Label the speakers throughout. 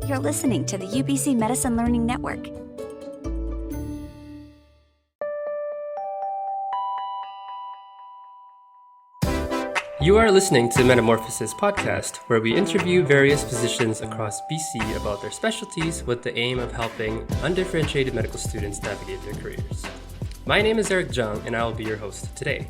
Speaker 1: You're listening to the UBC Medicine Learning Network.
Speaker 2: You are listening to Metamorphosis podcast, where we interview various physicians across BC about their specialties with the aim of helping undifferentiated medical students navigate their careers. My name is Jeong, and I will be your host today.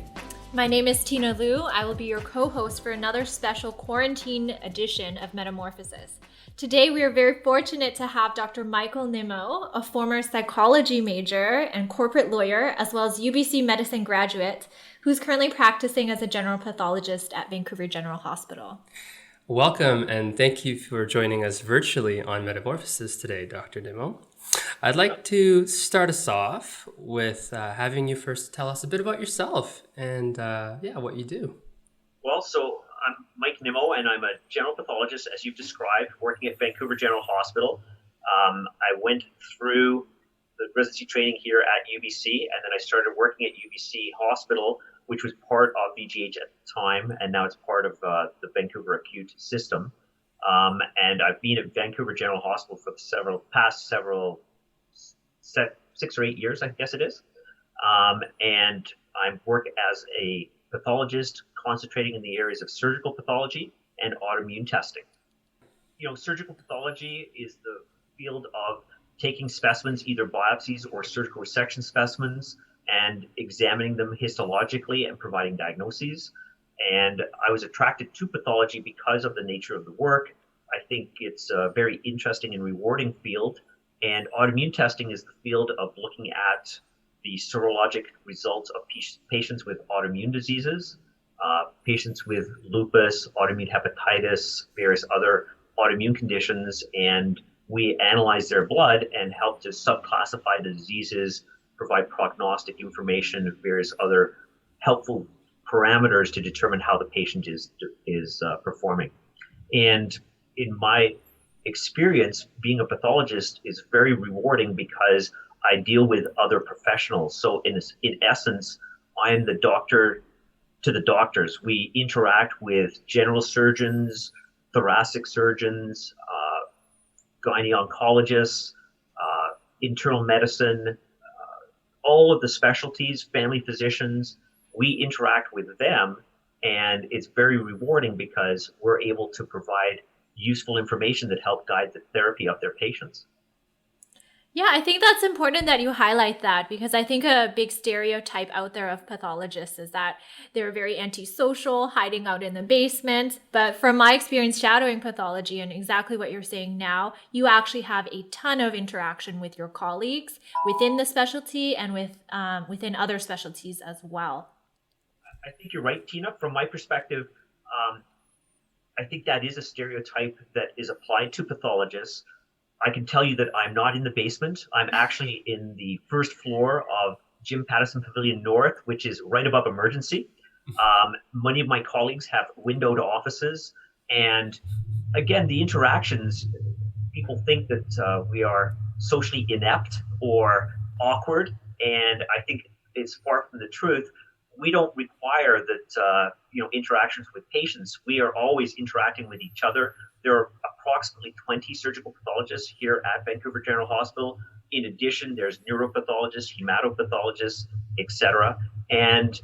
Speaker 3: My name is Tina Liu. I will be your co-host for another special quarantine edition of Metamorphosis. Today, we are very fortunate to have Dr. Michael Nimmo, a former psychology major and corporate lawyer, as well as UBC medicine graduate, who's currently practicing as a general pathologist at Vancouver General Hospital.
Speaker 2: Welcome, and thank you for joining us virtually on Metamorphosis today, Dr. Nimmo. I'd like to start us off with having you first tell us a bit about yourself and what you do.
Speaker 4: Well, so I'm Mike Nimmo, and I'm a general pathologist, as you've described, working at Vancouver General Hospital. I went through the residency training here at UBC, and then I started working at UBC Hospital, which was part of VGH at the time, and now it's part of the Vancouver Acute system. And I've been at Vancouver General Hospital for the past 6 or 8 years, I guess it is. And I work as a pathologist concentrating in the areas of surgical pathology and autoimmune testing. You know, surgical pathology is the field of taking specimens, either biopsies or surgical resection specimens, and examining them histologically and providing diagnoses. And I was attracted to pathology because of the nature of the work. I think it's a very interesting and rewarding field. And autoimmune testing is the field of looking at the serologic results of patients with autoimmune diseases, patients with lupus, autoimmune hepatitis, various other autoimmune conditions, and we analyze their blood and help to subclassify the diseases, provide prognostic information, various other helpful parameters to determine how the patient is performing. And in my experience, being a pathologist is very rewarding because I deal with other professionals. So in essence, I am the doctor to the doctors. We interact with general surgeons, thoracic surgeons, gynae oncologists, internal medicine, all of the specialties, family physicians. We interact with them, and it's very rewarding because we're able to provide useful information that help guide the therapy of their patients.
Speaker 3: Yeah, I think that's important that you highlight that, because I think a big stereotype out there of pathologists is that they're very antisocial, hiding out in the basement. But from my experience shadowing pathology and exactly what you're saying now, you actually have a ton of interaction with your colleagues within the specialty and within other specialties as well.
Speaker 4: I think you're right, Tina. From my perspective, I think that is a stereotype that is applied to pathologists. I can tell you that I'm not in the basement. I'm actually in the first floor of Jim Pattison Pavilion North, which is right above emergency. Many of my colleagues have windowed offices. And again, the interactions, people think that we are socially inept or awkward. And I think it's far from the truth. We don't require that, interactions with patients. We are always interacting with each other. There are approximately 20 surgical pathologists here at Vancouver General Hospital. In addition, there's neuropathologists, hematopathologists, etc. And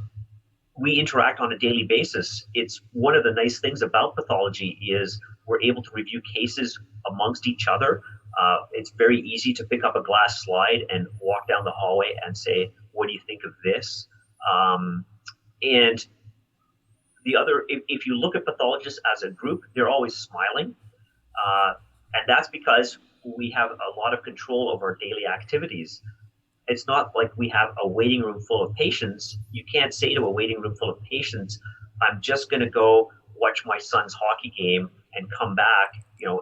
Speaker 4: we interact on a daily basis. It's one of the nice things about pathology is we're able to review cases amongst each other. It's very easy to pick up a glass slide and walk down the hallway and say, what do you think of this? And the other, if you look at pathologists as a group, they're always smiling. And that's because we have a lot of control over our daily activities. It's not like we have a waiting room full of patients. You can't say to a waiting room full of patients, I'm just going to go watch my son's hockey game and come back,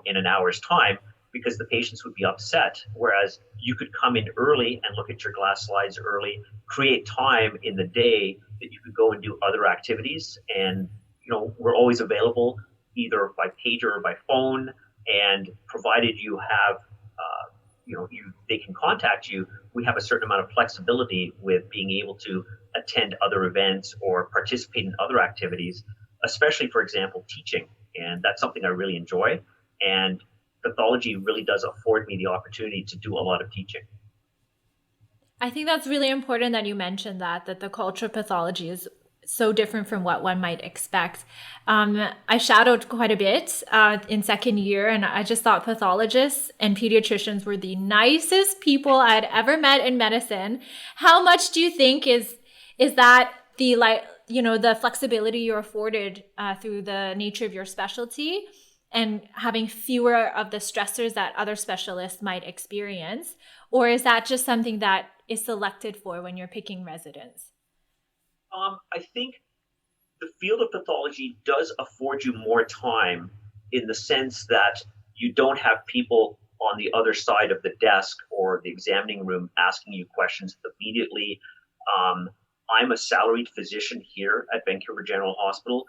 Speaker 4: in an hour's time, because the patients would be upset. Whereas you could come in early and look at your glass slides early, create time in the day that you could go and do other activities. And, we're always available either by pager or by phone. And provided you have, they can contact you, we have a certain amount of flexibility with being able to attend other events or participate in other activities, especially, for example, teaching. And that's something I really enjoy. And pathology really does afford me the opportunity to do a lot of teaching.
Speaker 3: I think that's really important that you mentioned that the culture of pathology is so different from what one might expect. I shadowed quite a bit in second year, and I just thought pathologists and pediatricians were the nicest people I'd ever met in medicine. How much do you think is that the flexibility you're afforded through the nature of your specialty and having fewer of the stressors that other specialists might experience? Or is that just something that is selected for when you're picking residents?
Speaker 4: I think the field of pathology does afford you more time in the sense that you don't have people on the other side of the desk or the examining room asking you questions immediately. I'm a salaried physician here at Vancouver General Hospital.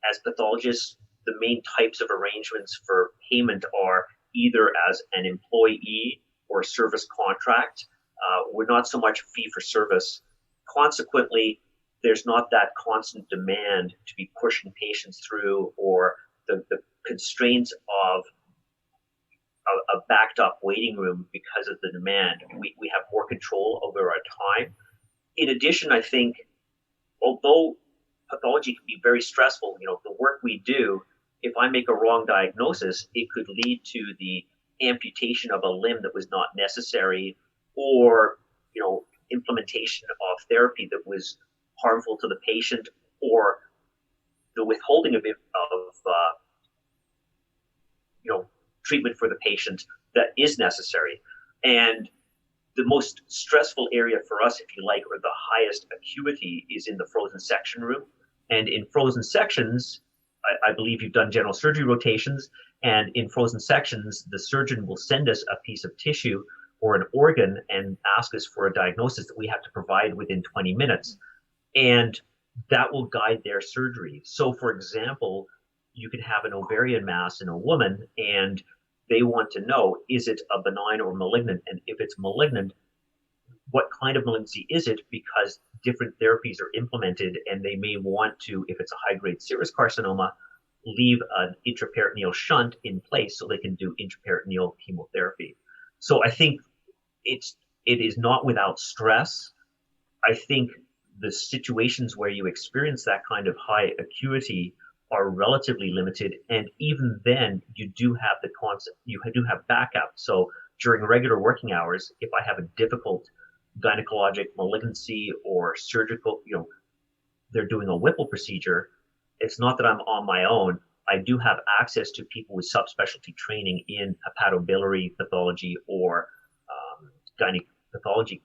Speaker 4: As pathologists, the main types of arrangements for payment are either as an employee or a service contract. We're not so much fee for service. Consequently, there's not that constant demand to be pushing patients through, or the constraints of a backed up waiting room because of the demand. We have more control over our time. In addition, I think, although pathology can be very stressful, the work we do, if I make a wrong diagnosis, it could lead to the amputation of a limb that was not necessary, or, implementation of therapy that was harmful to the patient, or the withholding of treatment for the patient that is necessary. And the most stressful area for us, if you like, or the highest acuity, is in the frozen section room. And in frozen sections, I believe you've done general surgery rotations, and in frozen sections, the surgeon will send us a piece of tissue or an organ and ask us for a diagnosis that we have to provide within 20 minutes. And that will guide their surgery. So, for example, you can have an ovarian mass in a woman, and they want to know, is it a benign or malignant? And if it's malignant, what kind of malignancy is it? Because different therapies are implemented, and they may want to, if it's a high-grade serous carcinoma, leave an intraperitoneal shunt in place so they can do intraperitoneal chemotherapy. So I think it is not without stress. I think the situations where you experience that kind of high acuity are relatively limited, and even then you do have backup. So during regular working hours, if I have a difficult gynecologic malignancy or surgical, they're doing a Whipple procedure, it's not that I'm on my own. I do have access to people with subspecialty training in hepatobiliary pathology or gynec pathology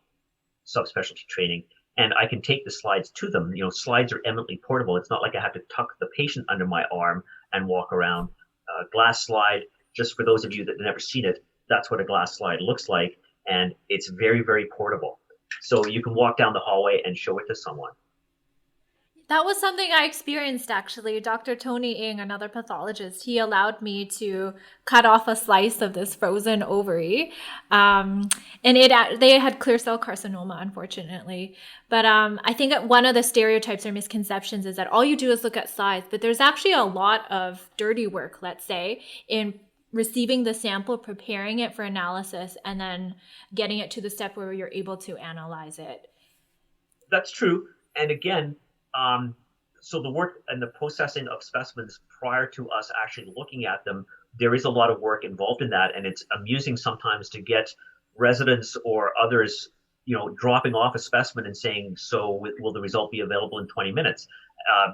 Speaker 4: subspecialty training, and I can take the slides to them. Slides are eminently portable. It's not like I have to tuck the patient under my arm and walk around. Glass slide, just for those of you that have never seen it, that's what a glass slide looks like, and it's very, very portable. So you can walk down the hallway and show it to someone.
Speaker 3: That was something I experienced, actually. Dr. Tony Ng, another pathologist, he allowed me to cut off a slice of this frozen ovary. And they had clear cell carcinoma, unfortunately. But I think that one of the stereotypes or misconceptions is that all you do is look at size. But there's actually a lot of dirty work, let's say, in receiving the sample, preparing it for analysis, and then getting it to the step where you're able to analyze it.
Speaker 4: That's true. And again, so the work and the processing of specimens prior to us actually looking at them, there is a lot of work involved in that. And it's amusing sometimes to get residents or others, dropping off a specimen and saying, so will the result be available in 20 minutes?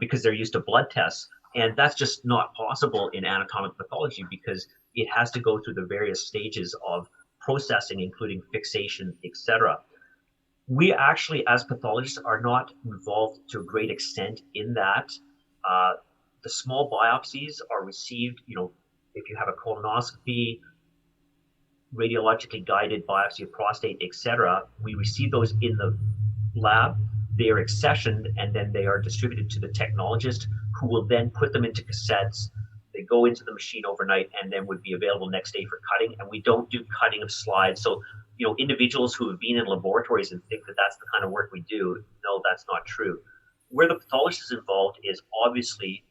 Speaker 4: Because they're used to blood tests. And that's just not possible in anatomic pathology, because it has to go through the various stages of processing, including fixation, etc. We actually, as pathologists, are not involved to a great extent in that. The small biopsies are received, if you have a colonoscopy, radiologically guided biopsy of prostate, etc. We receive those in the lab. They are accessioned, and then they are distributed to the technologist, who will then put them into cassettes. They go into the machine overnight and then would be available next day for cutting. And we don't do cutting of slides. So, individuals who have been in laboratories and think that that's the kind of work we do, no, that's not true. Where the pathologist is involved is obviously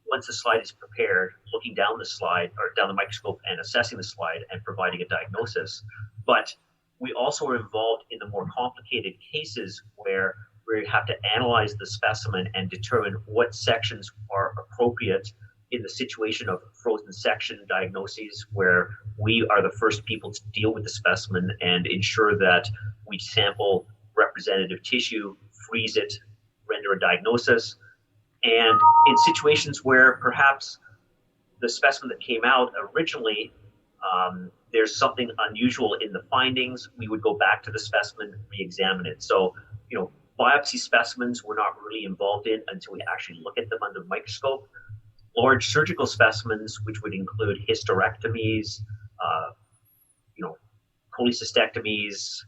Speaker 4: once the slide is prepared, looking down the slide or down the microscope and assessing the slide and providing a diagnosis. But we also are involved in the more complicated cases where we have to analyze the specimen and determine what sections are appropriate in the situation of frozen section diagnoses, where we are the first people to deal with the specimen and ensure that we sample representative tissue, freeze it, render a diagnosis. And in situations where perhaps the specimen that came out originally, there's something unusual in the findings, we would go back to the specimen, re-examine it. So, biopsy specimens we're not really involved in until we actually look at them under the microscope. Large surgical specimens, which would include hysterectomies, cholecystectomies,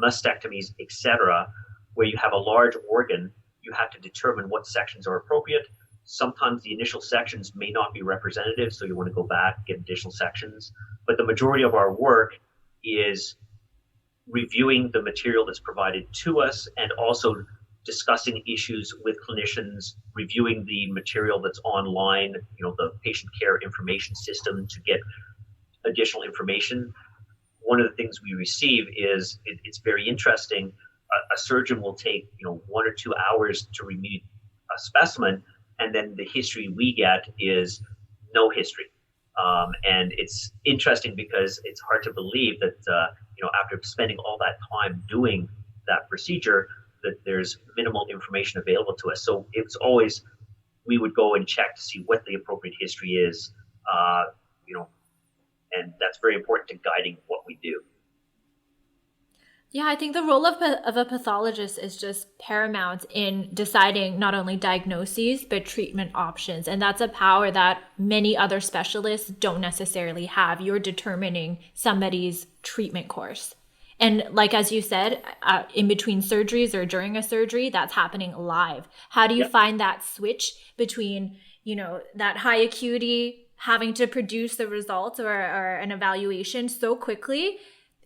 Speaker 4: mastectomies, etc., where you have a large organ, you have to determine what sections are appropriate. Sometimes the initial sections may not be representative, so you want to go back, get additional sections. But the majority of our work is reviewing the material that's provided to us and also discussing issues with clinicians, reviewing the material that's online, the patient care information system to get additional information. One of the things we receive is, it's very interesting, a surgeon will take 1 or 2 hours to review a specimen, and then the history we get is no history. And it's interesting because it's hard to believe that, after spending all that time doing that procedure, that there's minimal information available to us. So it's always, we would go and check to see what the appropriate history is, and that's very important to guiding what we do.
Speaker 3: Yeah, I think the role of a pathologist is just paramount in deciding not only diagnoses, but treatment options. And that's a power that many other specialists don't necessarily have. You're determining somebody's treatment course. And like, as you said, in between surgeries or during a surgery, that's happening live. How do you find that switch between, that high acuity, having to produce the results or an evaluation so quickly,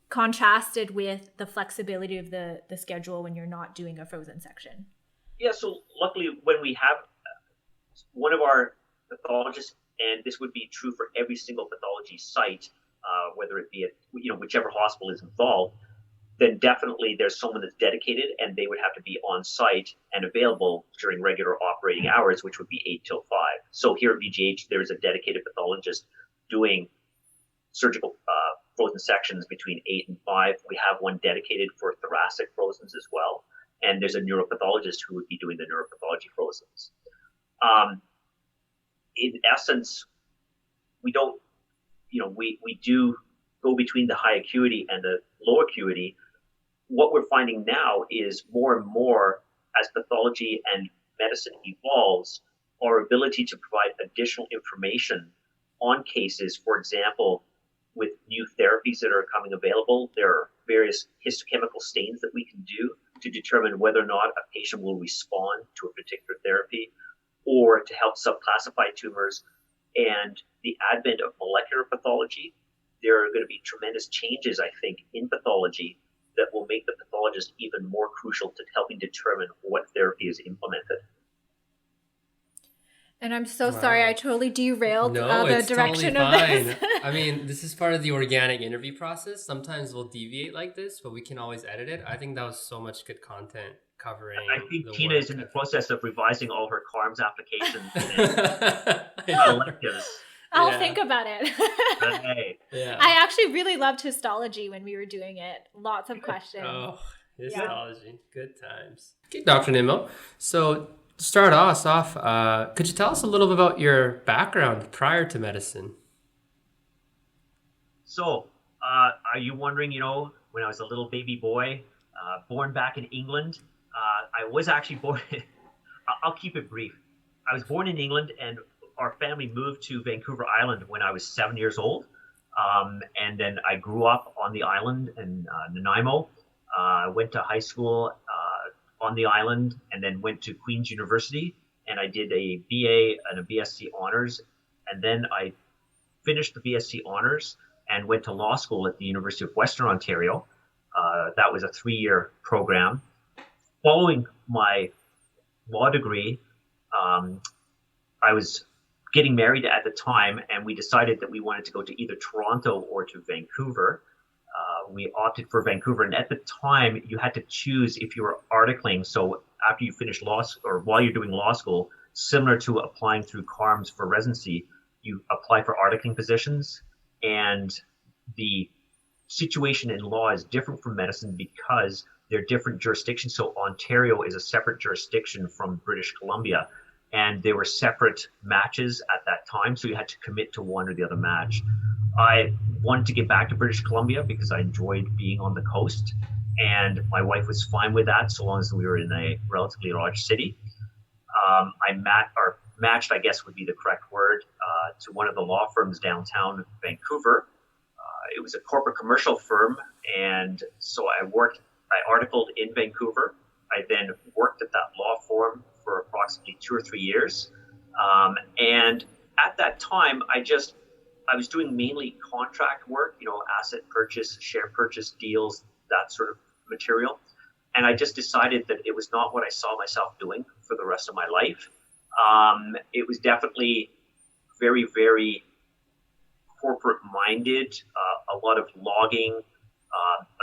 Speaker 3: contrasted with the flexibility of the schedule when you're not doing a frozen section?
Speaker 4: Yeah, so luckily when we have one of our pathologists, and this would be true for every single pathology site, whether it be at whichever hospital is involved, then definitely there's someone that's dedicated, and they would have to be on site and available during regular operating hours, which would be 8 till 5. So here at VGH, there's a dedicated pathologist doing surgical frozen sections between 8 and 5. We have one dedicated for thoracic frozens as well. And there's a neuropathologist who would be doing the neuropathology frozens. In essence, we don't, we do go between the high acuity and the low acuity. What we're finding now is more and more, as pathology and medicine evolves, our ability to provide additional information on cases, for example, with new therapies that are coming available, there are various histochemical stains that we can do to determine whether or not a patient will respond to a particular therapy, or to help subclassify tumors. And the advent of molecular pathology, there are going to be tremendous changes, I think, in pathology that will make the pathologist even more crucial to helping determine what therapy is implemented.
Speaker 3: And I'm so sorry, I totally derailed
Speaker 2: No,
Speaker 3: the
Speaker 2: it's
Speaker 3: direction
Speaker 2: totally
Speaker 3: of this.
Speaker 2: fine. I mean, this is part of the organic interview process. Sometimes we'll deviate like this, but we can always edit it. I think that was so much good content covering.
Speaker 4: I think Tina is in the process of revising all her CARMS applications and electives.
Speaker 3: I'll think about it.
Speaker 4: Hey.
Speaker 2: Yeah.
Speaker 3: I actually really loved histology when we were doing it. Lots of questions.
Speaker 2: Oh, histology. Good times. Okay, Dr. Nimmo. So to start us off, could you tell us a little bit about your background prior to medicine?
Speaker 4: So, are you wondering, when I was a little baby boy, born back in England, I was actually born, I'll keep it brief. I was born in England, and our family moved to Vancouver Island when I was 7 years old. And then I grew up on the island in Nanaimo. I went to high school on the island, and then went to Queen's University, and I did a BA and a BSc honors. And then I finished the BSc honors and went to law school at the University of Western Ontario. That was a 3-year program. Following my law degree, I was getting married at the time, and we decided that we wanted to go to either Toronto or to Vancouver. We opted for Vancouver, and at the time, you had to choose if you were articling. So after you finish law or while you're doing law school, similar to applying through CARMS for residency, you apply for articling positions, and the situation in law is different from medicine because they're different jurisdictions. So Ontario is a separate jurisdiction from British Columbia, and there were separate matches at that time, so you had to commit to one or the other match. I wanted to get back to British Columbia because I enjoyed being on the coast, and my wife was fine with that so long as we were in a relatively large city. I matched, I guess would be the correct word, to one of the law firms downtown Vancouver. It was a corporate commercial firm, and so I articled in Vancouver. I then worked at that law firm for approximately 2 or 3 years. And at that time, I was doing mainly contract work, asset purchase, share purchase deals, that sort of material. And I just decided that it was not what I saw myself doing for the rest of my life. It was definitely very, very corporate minded, a lot of logging,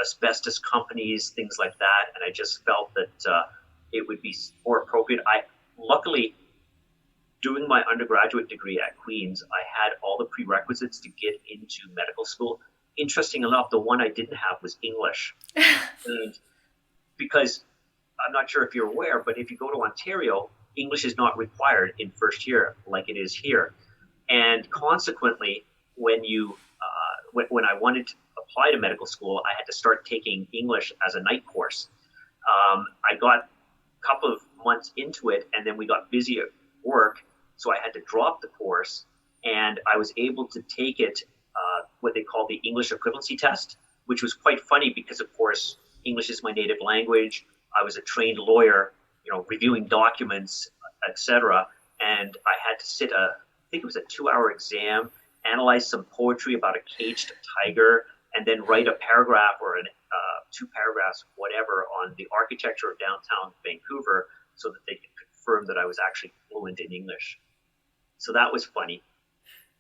Speaker 4: asbestos companies, things like that. And I just felt that it would be more appropriate. Luckily, doing my undergraduate degree at Queen's, I had all the prerequisites to get into medical school. Interesting enough, the one I didn't have was English. And because I'm not sure if you're aware, but if you go to Ontario, English is not required in first year like it is here. And consequently, when I wanted to apply to medical school, I had to start taking English as a night course. I got a couple of months into it, and then we got busy at work, so I had to drop the course, and I was able to take it, what they call the English equivalency test, which was quite funny because, of course, English is my native language. I was a trained lawyer, reviewing documents, etc. And I had to sit I think it was a 2-hour exam, analyze some poetry about a caged tiger, and then write a paragraph or 2 paragraphs, whatever, on the architecture of downtown Vancouver so that they could confirm that I was actually fluent in English. So that was funny.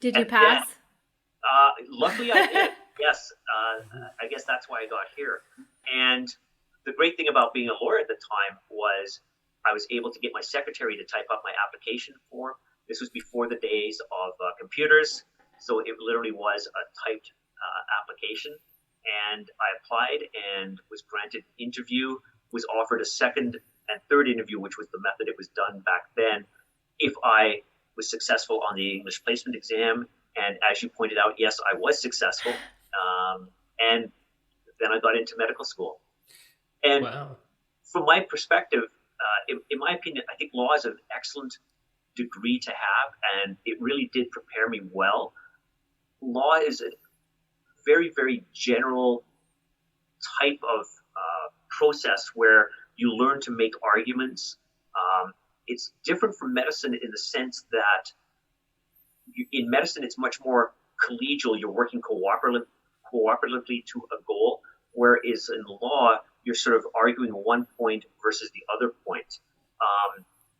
Speaker 3: Did you pass?
Speaker 4: Luckily I did. Yes. I guess that's why I got here. And the great thing about being a lawyer at the time was I was able to get my secretary to type up my application form. This was before the days of computers. So it literally was a typed application. And I applied and was granted an interview, was offered a second and third interview, which was the method it was done back then, if I was successful on the English placement exam. And as you pointed out, yes, I was successful. And then I got into medical school. And from my perspective, in my opinion, I think law is an excellent degree to have, and it really did prepare me well. Law is a very, very general type of process where you learn to make arguments. It's different from medicine in the sense that in medicine, it's much more collegial. You're working cooperatively to a goal, whereas in law, you're sort of arguing one point versus the other point.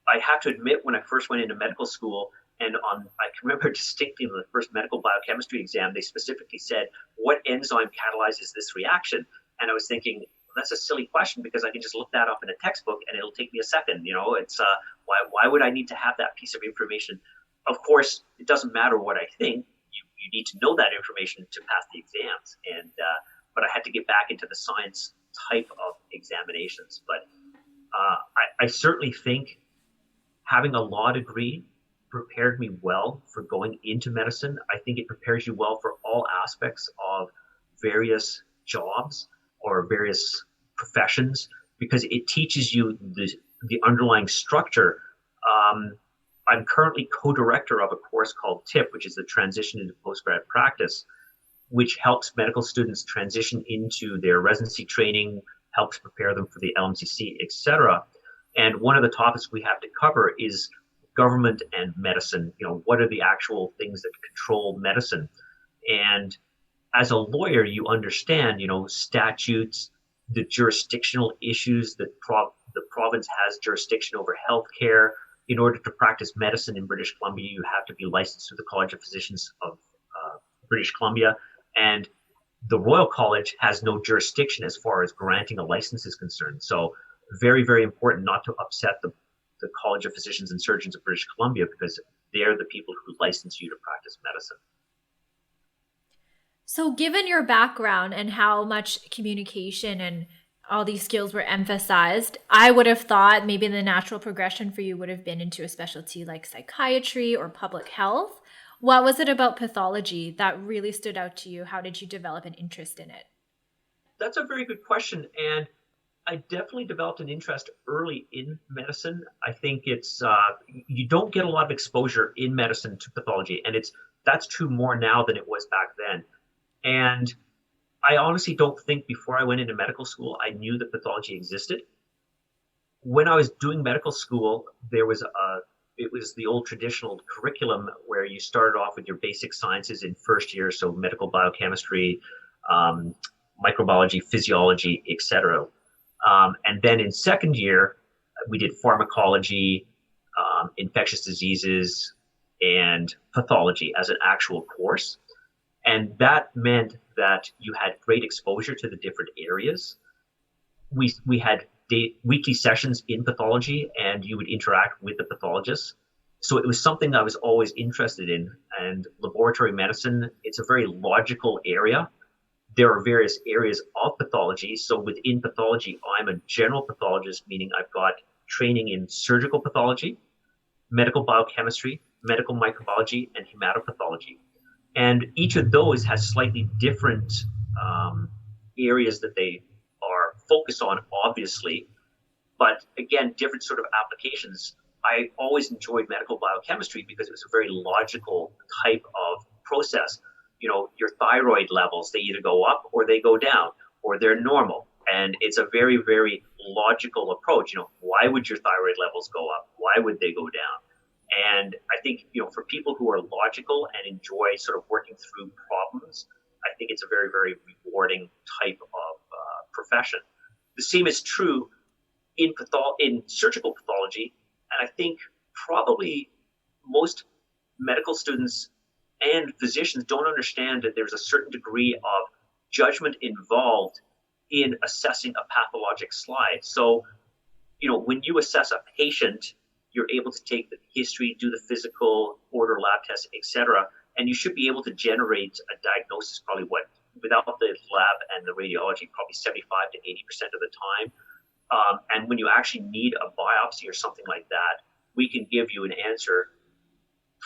Speaker 4: I have to admit, when I first went into medical school, and I can remember distinctly in the first medical biochemistry exam, they specifically said, what enzyme catalyzes this reaction? And I was thinking, that's a silly question because I can just look that up in a textbook and it'll take me a second. It's why would I need to have that piece of information? Of course, it doesn't matter what I think. You need to know that information to pass the exams. But I had to get back into the science type of examinations. But I certainly think having a law degree prepared me well for going into medicine. I think it prepares you well for all aspects of various jobs or various professions because it teaches you the underlying structure. I'm currently co-director of a course called TIP, which is the Transition into Postgrad Practice, which helps medical students transition into their residency training, helps prepare them for the LMCC, etc. And one of the topics we have to cover is government and medicine. What are the actual things that control medicine? And as a lawyer, you understand, statutes, the jurisdictional issues that the province has jurisdiction over healthcare, in order to practice medicine in British Columbia, you have to be licensed through the College of Physicians of British Columbia. And the Royal College has no jurisdiction as far as granting a license is concerned. So very, very important not to upset the College of Physicians and Surgeons of British Columbia, because they're the people who license you to practice medicine.
Speaker 3: So given your background and how much communication and all these skills were emphasized, I would have thought maybe the natural progression for you would have been into a specialty like psychiatry or public health. What was it about pathology that really stood out to you? How did you develop an interest in it?
Speaker 4: That's a very good question. And I definitely developed an interest early in medicine. I think it's, you don't get a lot of exposure in medicine to pathology. And that's true more now than it was back then. And I honestly don't think before I went into medical school, I knew that pathology existed. When I was doing medical school, it was the old traditional curriculum where you started off with your basic sciences in first year, so medical biochemistry, microbiology, physiology, etc. And then in second year, we did pharmacology, infectious diseases, and pathology as an actual course. And that meant that you had great exposure to the different areas. We had weekly sessions in pathology, and you would interact with the pathologists. So it was something I was always interested in. And laboratory medicine, it's a very logical area. There are various areas of pathology. So within pathology, I'm a general pathologist, meaning I've got training in surgical pathology, medical biochemistry, medical microbiology, and hematopathology. And each of those has slightly different areas that they are focused on, obviously. But again, different sort of applications. I always enjoyed medical biochemistry because it was a very logical type of process. You know, your thyroid levels, they either go up or they go down, or they're normal. And it's a very, very logical approach. You know, why would your thyroid levels go up? Why would they go down? And I think, you know, for people who are logical and enjoy sort of working through problems, I think it's a very, very rewarding type of profession. The same is true in surgical pathology. And I think probably most medical students and physicians don't understand that there's a certain degree of judgment involved in assessing a pathologic slide. So, you know, when you assess a patient, you're able to take the history, do the physical, order lab tests, etc., and you should be able to generate a diagnosis probably without the lab and the radiology, probably 75 to 80% of the time. And when you actually need a biopsy or something like that, we can give you an answer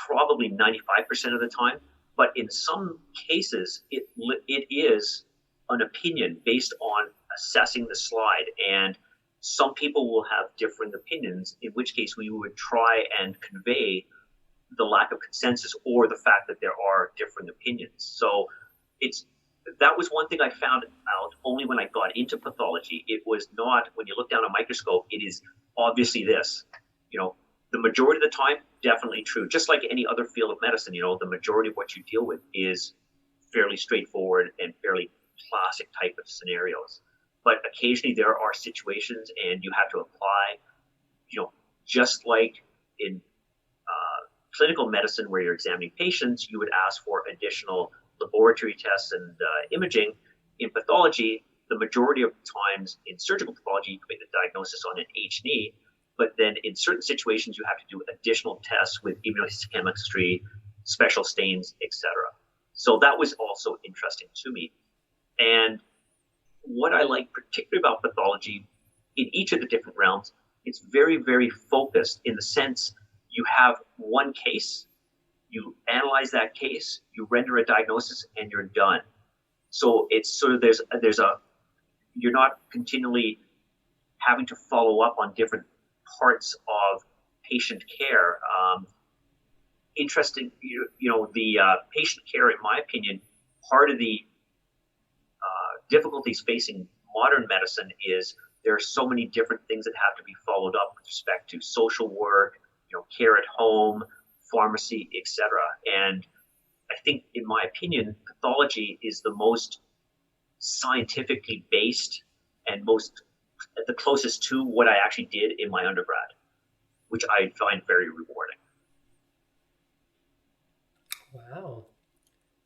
Speaker 4: probably 95% of the time. But in some cases, it is an opinion based on assessing the slide. And some people will have different opinions, in which case we would try and convey the lack of consensus or the fact that there are different opinions. So that was one thing I found out only when I got into pathology. It was not, when you look down a microscope, it is obviously this. You know, the majority of the time, definitely true. Just like any other field of medicine, you know, the majority of what you deal with is fairly straightforward and fairly classic type of scenarios. But occasionally there are situations and you have to apply, you know, just like in clinical medicine where you're examining patients, you would ask for additional laboratory tests and imaging. In pathology, the majority of times in surgical pathology, you can make the diagnosis on an H&E, but then in certain situations, you have to do additional tests with immunohistochemistry, special stains, etc. So that was also interesting to me. And what I like particularly about pathology in each of the different realms, it's very, very focused in the sense you have one case, you analyze that case, you render a diagnosis, and you're done. So it's sort of you're not continually having to follow up on different parts of patient care. Interesting, the patient care, in my opinion, part of the difficulties facing modern medicine is there are so many different things that have to be followed up with respect to social work, care at home, pharmacy, etc. And I think, in my opinion, pathology is the most scientifically based and the closest to what I actually did in my undergrad, which I find very rewarding.
Speaker 2: Wow.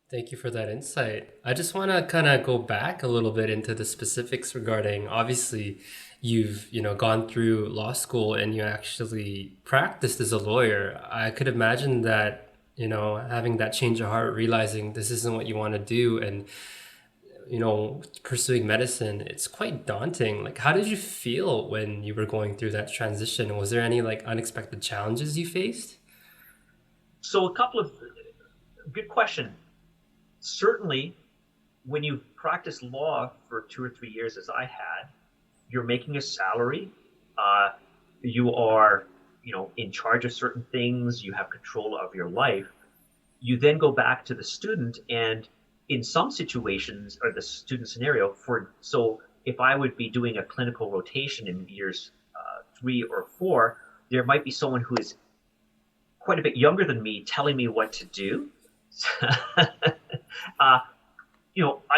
Speaker 2: Thank you for that insight. I just want to kind of go back a little bit into the specifics regarding, obviously, you've, gone through law school and you actually practiced as a lawyer. I could imagine that, having that change of heart, realizing this isn't what you want to do and, pursuing medicine, it's quite daunting. Like, how did you feel when you were going through that transition? Was there any unexpected challenges you faced?
Speaker 4: So good question. Certainly, when you practice law for 2 or 3 years, as I had, you're making a salary. You are, in charge of certain things. You have control of your life. You then go back to the student, and in some situations, or the student scenario, so if I would be doing a clinical rotation in years 3 or 4, there might be someone who is quite a bit younger than me telling me what to do.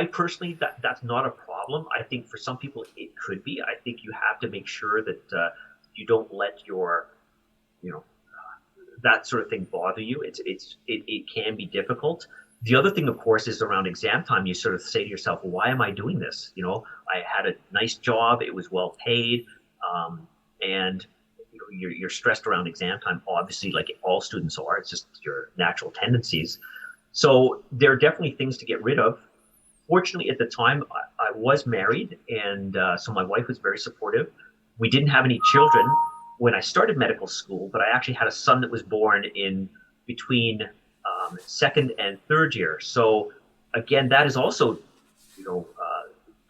Speaker 4: I personally, that's not a problem. I think for some people it could be. I think you have to make sure that you don't let your, that sort of thing bother you. It can be difficult. The other thing, of course, is around exam time. You sort of say to yourself, why am I doing this? I had a nice job. It was well paid. And you're stressed around exam time, obviously, like all students are. It's just your natural tendencies. So there are definitely things to get rid of. Fortunately, at the time, I was married, and so my wife was very supportive. We didn't have any children when I started medical school, but I actually had a son that was born in between second and third year. So again, that is also,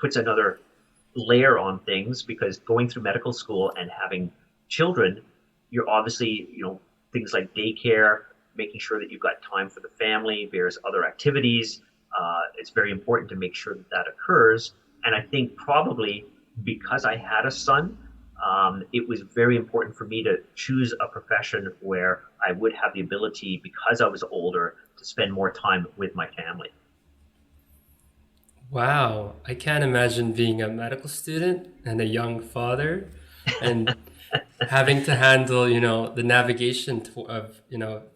Speaker 4: puts another layer on things, because going through medical school and having children, you're obviously, things like daycare, making sure that you've got time for the family, various other activities. It's very important to make sure that occurs. And I think probably because I had a son, it was very important for me to choose a profession where I would have the ability, because I was older, to spend more time with my family.
Speaker 2: Wow. I can't imagine being a medical student and a young father and having to handle, the navigation of,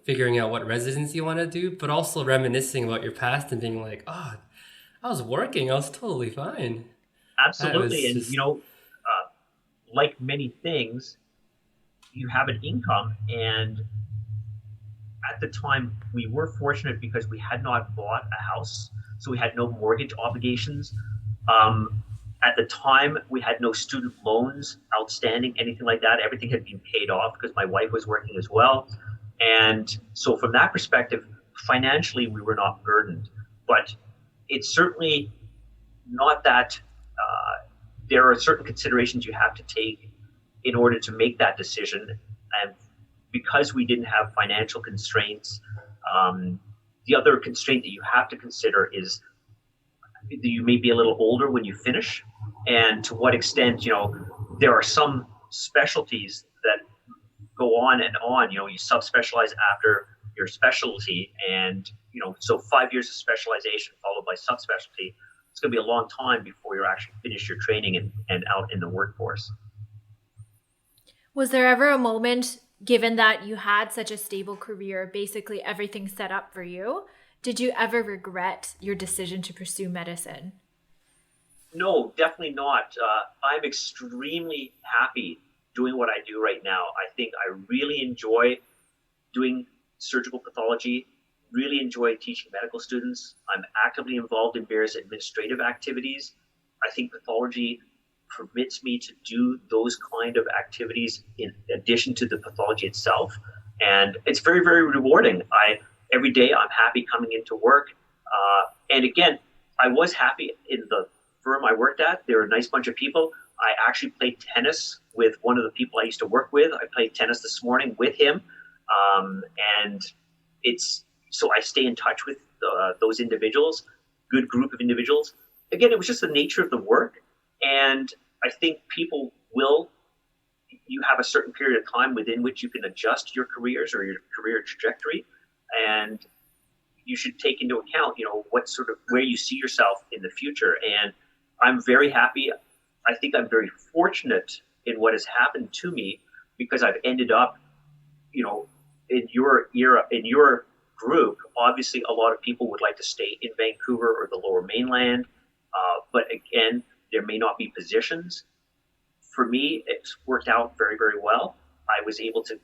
Speaker 2: figuring out what residency you want to do, but also reminiscing about your past and being like, oh, I was working. I was totally fine.
Speaker 4: Absolutely. And, like many things, you have an income. And at the time, we were fortunate because we had not bought a house. So we had no mortgage obligations. At the time, we had no student loans outstanding, anything like that. Everything had been paid off because my wife was working as well. And so from that perspective, financially, we were not burdened. But it's certainly not that there are certain considerations you have to take in order to make that decision. And because we didn't have financial constraints, the other constraint that you have to consider is that you may be a little older when you finish, and to what extent, there are some specialties that go on and on. You subspecialize after your specialty, and so 5 years of specialization followed by subspecialty. It's going to be a long time before you actually finish your training and out in the workforce.
Speaker 3: Was there ever a moment, given that you had such a stable career, basically everything set up for you, did you ever regret your decision to pursue medicine?
Speaker 4: No, definitely not. I'm extremely happy doing what I do right now. I think I really enjoy doing surgical pathology, really enjoy teaching medical students. I'm actively involved in various administrative activities. I think pathology permits me to do those kind of activities in addition to the pathology itself. And it's very, very rewarding. Every day I'm happy coming into work. And again, I was happy in the firm I worked at. They were a nice bunch of people. I actually played tennis with one of the people I used to work with. I played tennis this morning with him. And so I stay in touch with those individuals, good group of individuals. Again, it was just the nature of the work. And I think you have a certain period of time within which you can adjust your careers or your career trajectory. And you should take into account, where you see yourself in the future. And I'm very happy. I think I'm very fortunate in what has happened to me, because I've ended up in your era, in your group, obviously a lot of people would like to stay in Vancouver or the Lower Mainland, but again, there may not be positions. For me, it's worked out very, very well. I was able to,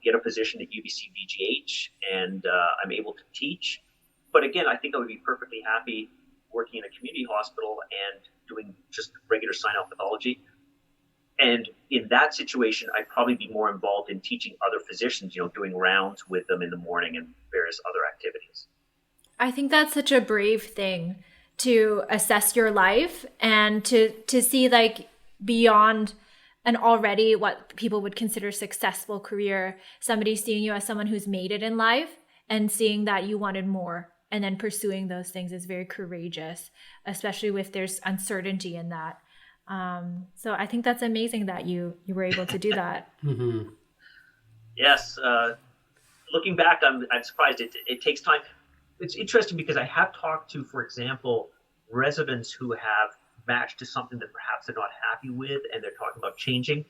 Speaker 4: get a position at UBC VGH, and I'm able to teach. But again, I think I would be perfectly happy working in a community hospital and doing just regular sign-out pathology. And in that situation, I'd probably be more involved in teaching other physicians, doing rounds with them in the morning and various other activities.
Speaker 3: I think that's such a brave thing to assess your life and to see like beyond an already what people would consider successful career, somebody seeing you as someone who's made it in life and seeing that you wanted more and then pursuing those things is very courageous, especially if there's uncertainty in that. So I think that's amazing that you were able to do that.
Speaker 2: Mm-hmm.
Speaker 4: Yes. Looking back, I'm surprised. It takes time. It's interesting because I have talked to, for example, residents who have matched to something that perhaps they're not happy with, and they're talking about changing.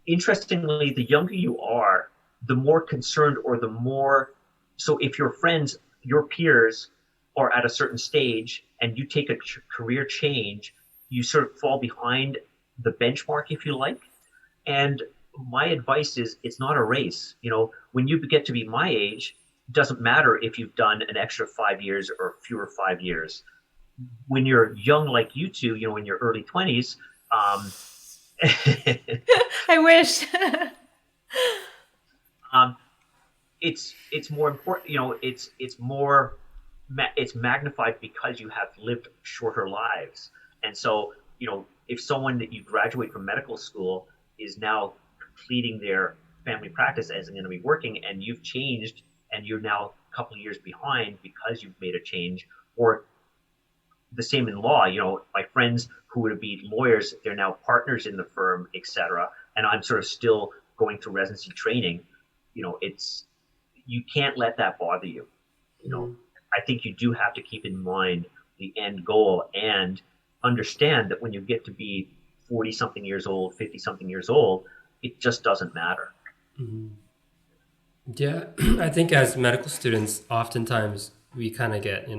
Speaker 4: Interestingly, the younger you are, the more concerned or the more, so if your friends, your peers are at a certain stage and you take a career change, you sort of fall behind the benchmark, if you like. And my advice is it's not a race. When you get to be my age, it doesn't matter if you've done an extra 5 years or fewer 5 years. When you're young like you two, in your early 20s,
Speaker 3: I wish.
Speaker 4: It's more important, it's magnified because you have lived shorter lives. And so, if someone that you graduate from medical school is now completing their family practice as going to be working, and you've changed and you're now a couple of years behind because you've made a change, or the same in law, my friends who would be lawyers, they're now partners in the firm, etc. And I'm sort of still going through residency training. You can't let that bother you. I think you do have to keep in mind the end goal and understand that when you get to be 40 something years old, 50 something years old, it just doesn't matter.
Speaker 2: Mm-hmm. Yeah, I think as medical students, oftentimes we kind of get,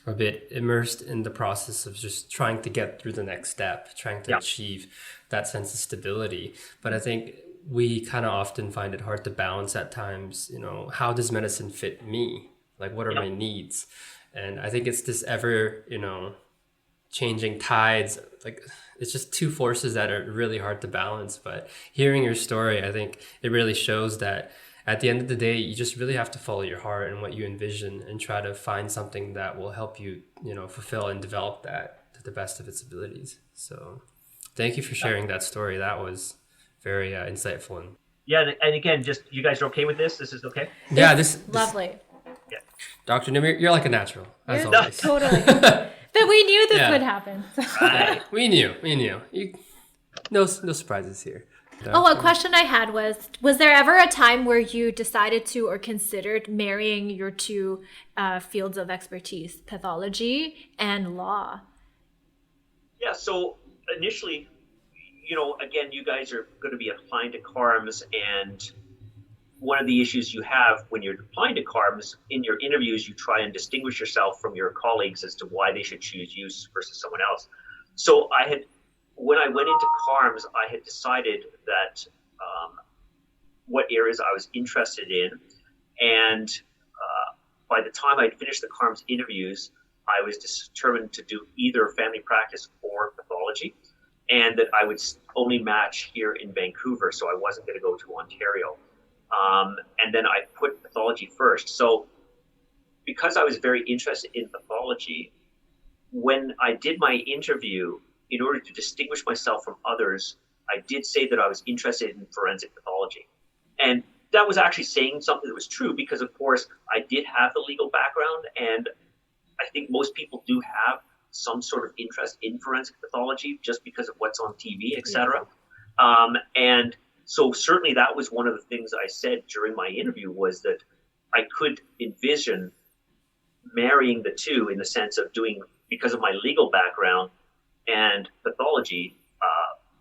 Speaker 2: a bit immersed in the process of just trying to get through the next step, trying to achieve that sense of stability. But I think we kind of often find it hard to balance at times, how does medicine fit me? Like, what are my needs? And I think it's this ever, changing tides. Like, it's just two forces that are really hard to balance. But hearing your story, I think it really shows that at the end of the day, you just really have to follow your heart and what you envision and try to find something that will help you, fulfill and develop that to the best of its abilities. So thank you for sharing that story. That was very insightful.
Speaker 4: Yeah. And again, just, you guys are okay with this? This is okay?
Speaker 2: Yeah, this
Speaker 3: lovely.
Speaker 4: Yeah.
Speaker 2: Dr. Nimmo, you're like a natural, as always.
Speaker 3: Totally. But we knew this would happen.
Speaker 4: Right.
Speaker 2: We knew. No surprises here.
Speaker 3: A question I had was there ever a time where you decided to or considered marrying your two fields of expertise, pathology and law?
Speaker 4: Yeah, so initially, again, you guys are going to be applying to CARMS, and one of the issues you have when you're applying to CARMS, in your interviews, you try and distinguish yourself from your colleagues as to why they should choose you versus someone else. So when I went into CARMS, I had decided that what areas I was interested in. And by the time I'd finished the CARMS interviews, I was determined to do either family practice or pathology, and that I would only match here in Vancouver, so I wasn't going to go to Ontario. And then I put pathology first. So because I was very interested in pathology, when I did my interview, in order to distinguish myself from others, I did say that I was interested in forensic pathology. And that was actually saying something that was true because, of course, I did have the legal background, and I think most people do have some sort of interest in forensic pathology just because of what's on TV, etc. And so certainly that was one of the things I said during my interview, was that I could envision marrying the two in the sense of doing, because of my legal background and pathology,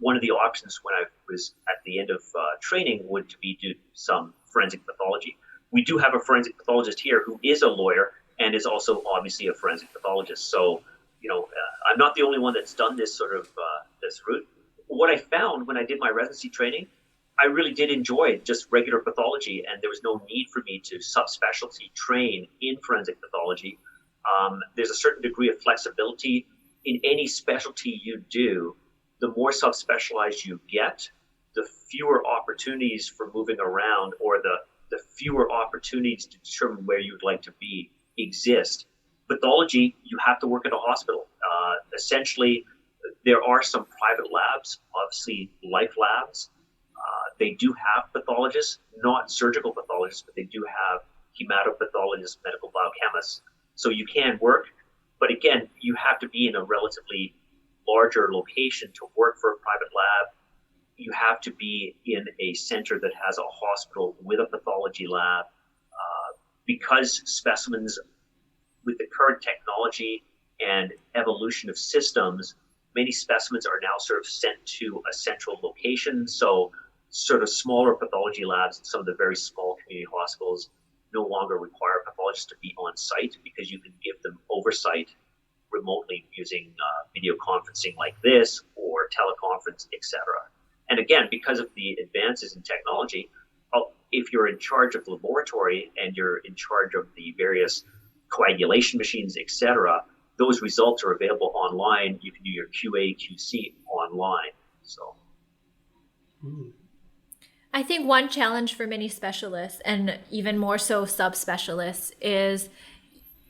Speaker 4: one of the options when I was at the end of training would be to do some forensic pathology. We do have a forensic pathologist here who is a lawyer and is also obviously a forensic pathologist. So, I'm not the only one that's done this sort of this route. What I found when I did my residency training, I really did enjoy just regular pathology, and there was no need for me to subspecialty train in forensic pathology. There's a certain degree of flexibility in any specialty you do. The more subspecialized you get, the fewer opportunities for moving around, or the fewer opportunities to determine where you'd like to be exist. Pathology, you have to work at a hospital. Essentially, there are some private labs, obviously life labs. They do have pathologists, not surgical pathologists, but they do have hematopathologists, medical biochemists. So you can work, but again, you have to be in a relatively larger location to work for a private lab. You have to be in a center that has a hospital with a pathology lab. Because specimens, with the current technology and evolution of systems, many specimens are now sort of sent to a central location. So sort of smaller pathology labs in some of the very small community hospitals no longer require pathologists to be on site, because you can give them oversight remotely using video conferencing like this or teleconference, etc. And again, because of the advances in technology, if you're in charge of the laboratory and you're in charge of the various coagulation machines, etc., those results are available online. You can do your QA, QC online. So,
Speaker 3: I think one challenge for many specialists, and even more so subspecialists, is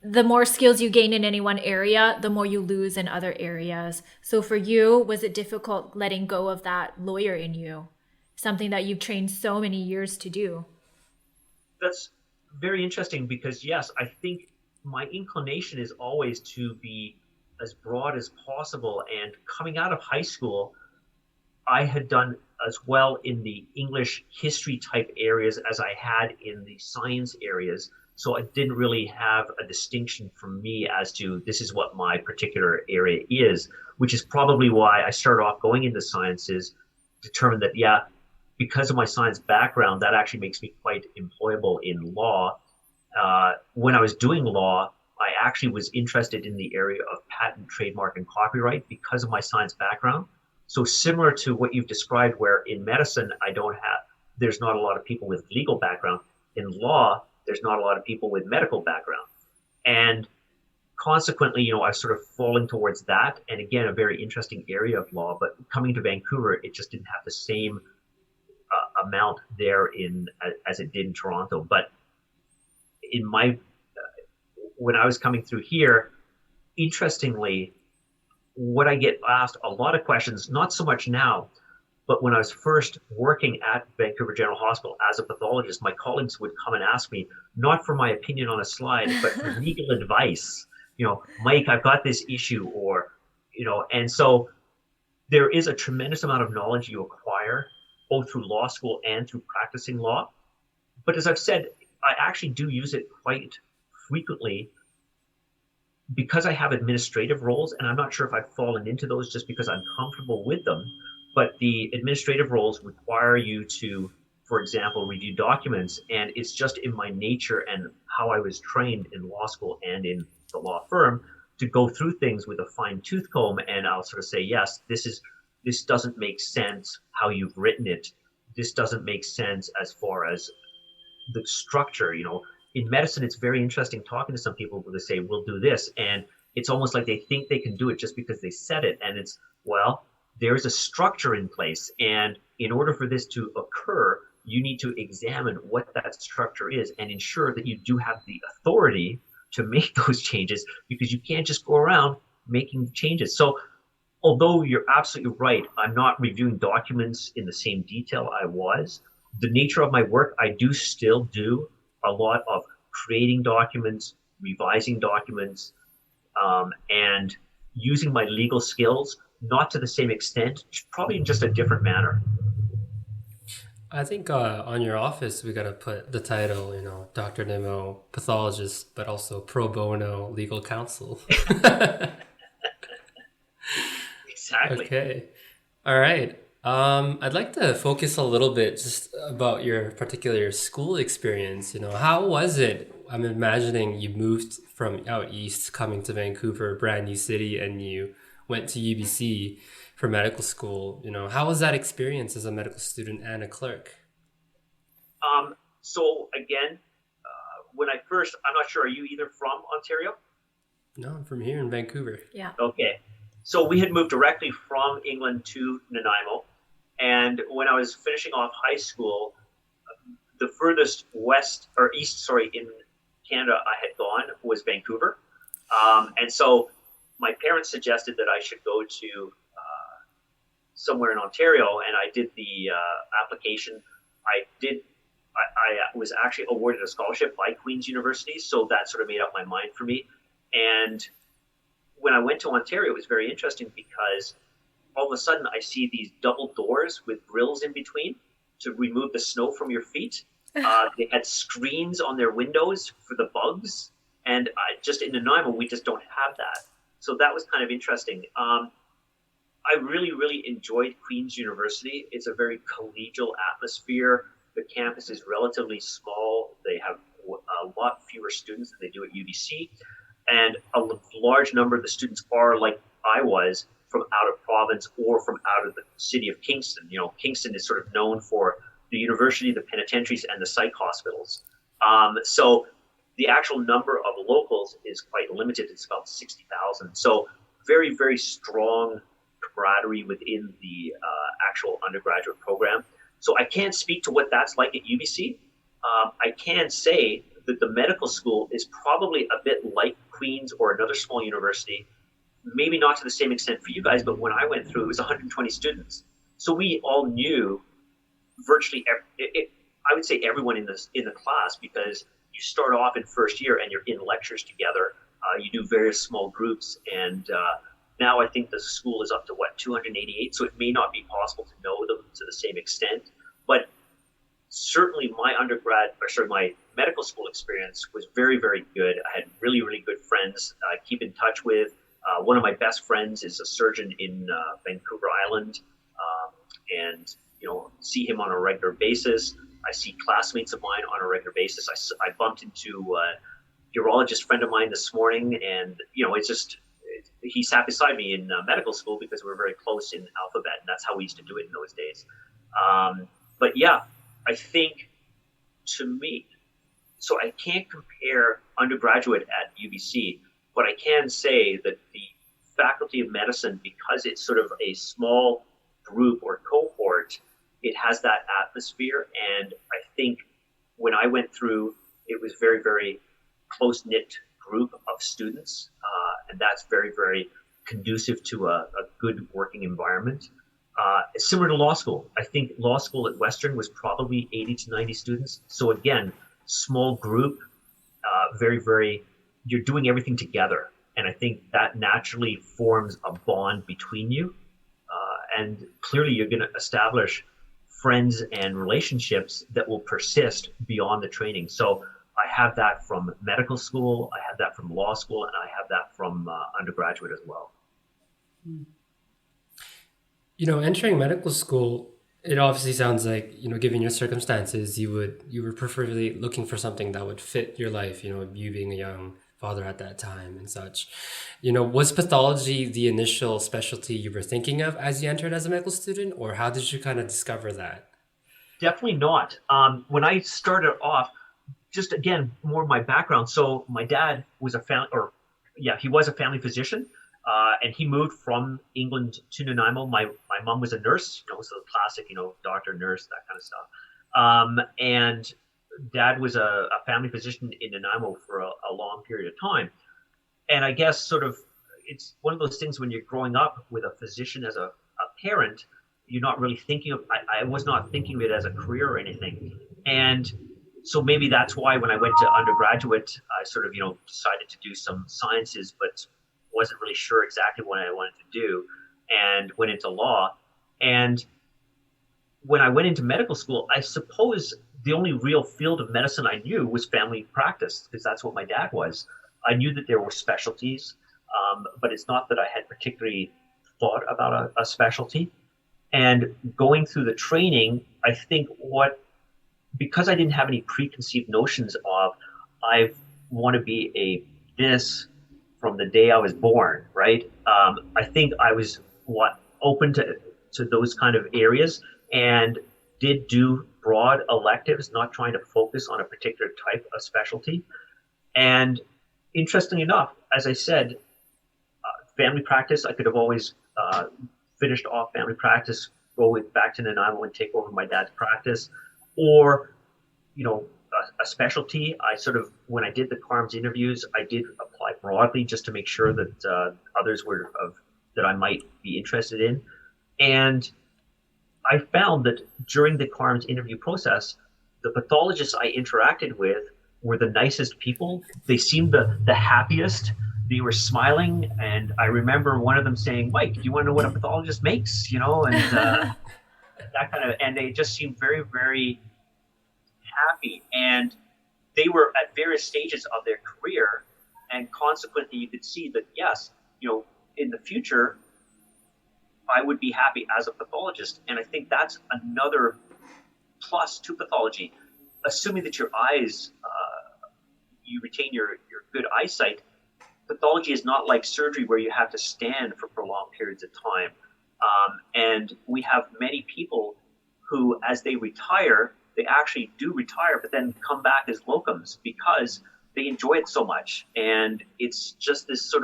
Speaker 3: the more skills you gain in any one area, the more you lose in other areas. So for you, was it difficult letting go of that lawyer in you, something that you've trained so many years to do?
Speaker 4: That's very interesting, because yes, I think my inclination is always to be as broad as possible. And coming out of high school, I had done as well in the English history type areas as I had in the science areas. So I didn't really have a distinction for me as to this is what my particular area is, which is probably why I started off going into sciences, determined that, yeah, because of my science background, that actually makes me quite employable in law. When I was doing law, I actually was interested in the area of patent, trademark, and copyright because of my science background. So similar to what you've described, where in medicine, there's not a lot of people with legal background. In law, there's not a lot of people with medical background. And consequently, I was sort of falling towards that. And again, a very interesting area of law. But coming to Vancouver, it just didn't have the same amount there as it did in Toronto. But in when I was coming through here, interestingly, what I get asked a lot of questions, not so much now, but when I was first working at Vancouver General Hospital as a pathologist, my colleagues would come and ask me, not for my opinion on a slide, but for legal advice. Mike, I've got this issue, and so there is a tremendous amount of knowledge you acquire, both through law school and through practicing law. But as I've said, I actually do use it quite frequently because I have administrative roles, and I'm not sure if I've fallen into those just because I'm comfortable with them, but the administrative roles require you to, for example, review documents, and it's just in my nature and how I was trained in law school and in the law firm to go through things with a fine-tooth comb, and I'll sort of say, yes, this doesn't make sense how you've written it. This doesn't make sense as far as the structure. In medicine, it's very interesting talking to some people who they say, we'll do this. And it's almost like they think they can do it just because they said it. And it's, well, there's a structure in place. And in order for this to occur, you need to examine what that structure is and ensure that you do have the authority to make those changes, because you can't just go around making changes. So although you're absolutely right, I'm not reviewing documents in the same detail I was. The nature of my work, I do still do a lot of creating documents, revising documents, and using my legal skills, not to the same extent, probably in just a different manner.
Speaker 2: I think on your office, we got to put the title, Dr. Nimmo, pathologist, but also pro bono legal counsel.
Speaker 4: Exactly.
Speaker 2: Okay. All right. I'd like to focus a little bit just about your particular school experience. How was it? I'm imagining you moved from out east, coming to Vancouver, a brand new city, and you went to UBC for medical school. How was that experience as a medical student and a clerk?
Speaker 4: So again, when I first, I'm not sure, are you either from Ontario?
Speaker 2: No, I'm from here in Vancouver.
Speaker 3: Yeah.
Speaker 4: Okay. So we had moved directly from England to Nanaimo. And when I was finishing off high school, the furthest west or east, sorry, in Canada I had gone was Vancouver. And so my parents suggested that I should go to somewhere in Ontario, and I did the application. I was actually awarded a scholarship by Queen's University, so that sort of made up my mind for me. And when I went to Ontario, it was very interesting because all of a sudden I see these double doors with grills in between to remove the snow from your feet. They had screens on their windows for the bugs. And just in Nanaimo, we just don't have that. So that was kind of interesting. I really, really enjoyed Queen's University. It's a very collegial atmosphere. The campus is relatively small. They have a lot fewer students than they do at UBC. And a large number of the students are, like I was, from out of province or from out of the city of Kingston. Kingston is sort of known for the university, the penitentiaries, and the psych hospitals. So the actual number of locals is quite limited. It's about 60,000. So very, very strong camaraderie within the actual undergraduate program. So I can't speak to what that's like at UBC. I can say that the medical school is probably a bit like Queen's or another small university, maybe not to the same extent for you guys, but when I went through, it was 120 students. So we all knew virtually, I would say everyone in the class, because you start off in first year and you're in lectures together. You do various small groups, and now I think the school is up to 288. So it may not be possible to know them to the same extent, but certainly my medical school experience was very, very good. I had really, really good friends I keep in touch with. One of my best friends is a surgeon in Vancouver Island, and see him on a regular basis. I see classmates of mine on a regular basis. I bumped into a urologist friend of mine this morning, and he sat beside me in medical school because we were very close in alphabet, and that's how we used to do it in those days. But yeah, I think to me, so I can't compare undergraduate at UBC, but I can say that the Faculty of Medicine, because it's sort of a small group or cohort, it has that atmosphere. And I think when I went through, it was very, very close-knit group of students. And that's very, very conducive to a good working environment. It's similar to law school. I think law school at Western was probably 80 to 90 students. So again, small group, very, very, you're doing everything together. And I think that naturally forms a bond between you. And clearly you're going to establish friends and relationships that will persist beyond the training. So I have that from medical school, I have that from law school, and I have that from undergraduate as well.
Speaker 2: Entering medical school, it obviously sounds like, given your circumstances, you were preferably looking for something that would fit your life, you being a young father at that time and such. Was pathology the initial specialty you were thinking of as you entered as a medical student, or how did you kind of discover that?
Speaker 4: Definitely not. When I started off, just again, more my background. So my dad was he was a family physician. And he moved from England to Nanaimo. My mom was a nurse, so the classic, doctor, nurse, that kind of stuff. And dad was a family physician in Nanaimo for a long period of time. And I guess sort of it's one of those things when you're growing up with a physician as a parent, you're not really thinking of, I was not thinking of it as a career or anything. And so maybe that's why when I went to undergraduate, I sort of, decided to do some sciences, but wasn't really sure exactly what I wanted to do, and went into law. And when I went into medical school, I suppose the only real field of medicine I knew was family practice, because that's what my dad was. I knew that there were specialties, but it's not that I had particularly thought about a specialty. And going through the training, I think because I didn't have any preconceived notions of, I want to be this from the day I was born, right? I think I was open to those kind of areas, and did do broad electives, not trying to focus on a particular type of specialty. And interestingly enough, as I said, family practice, I could have always finished off family practice, go back to Nanaimo and take over my dad's practice, or, a specialty. I when I did the CARMS interviews, I did apply broadly just to make sure that others that I might be interested in. And I found that during the CARMS interview process, the pathologists I interacted with were the nicest people. They seemed the happiest. They were smiling, and I remember one of them saying, "Mike, do you want to know what a pathologist makes?" And that kind of, and they just seemed very, very happy. And they were at various stages of their career, and consequently, you could see that yes, in the future, I would be happy as a pathologist. And I think that's another plus to pathology, assuming that your eyes, you retain your good eyesight. Pathology is not like surgery where you have to stand for prolonged periods of time. And we have many people who, as they retire, they actually do retire, but then come back as locums because they enjoy it so much. And it's just this